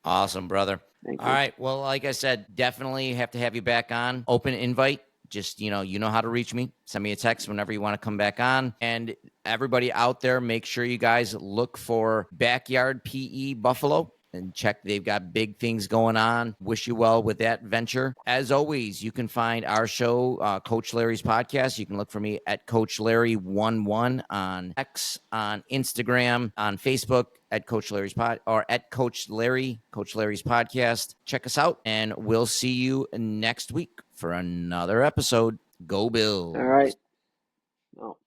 Awesome, brother. Thank All you. right. Well, like I said, definitely have to have you back on. Open invite. Just, you know how to reach me. Send me a text whenever you want to come back on. And everybody out there, make sure you guys look for Backyard PE Buffalo and check. They've got big things going on. Wish you well with that venture. As always, you can find our show, Coach Larry's Podcast. You can look for me at Coach Larry11 on X, on Instagram, on Facebook, at Coach Larry's Pod, or at Coach Larry's Podcast. Check us out, and we'll see you next week for another episode. Go Bills. All right. Oh.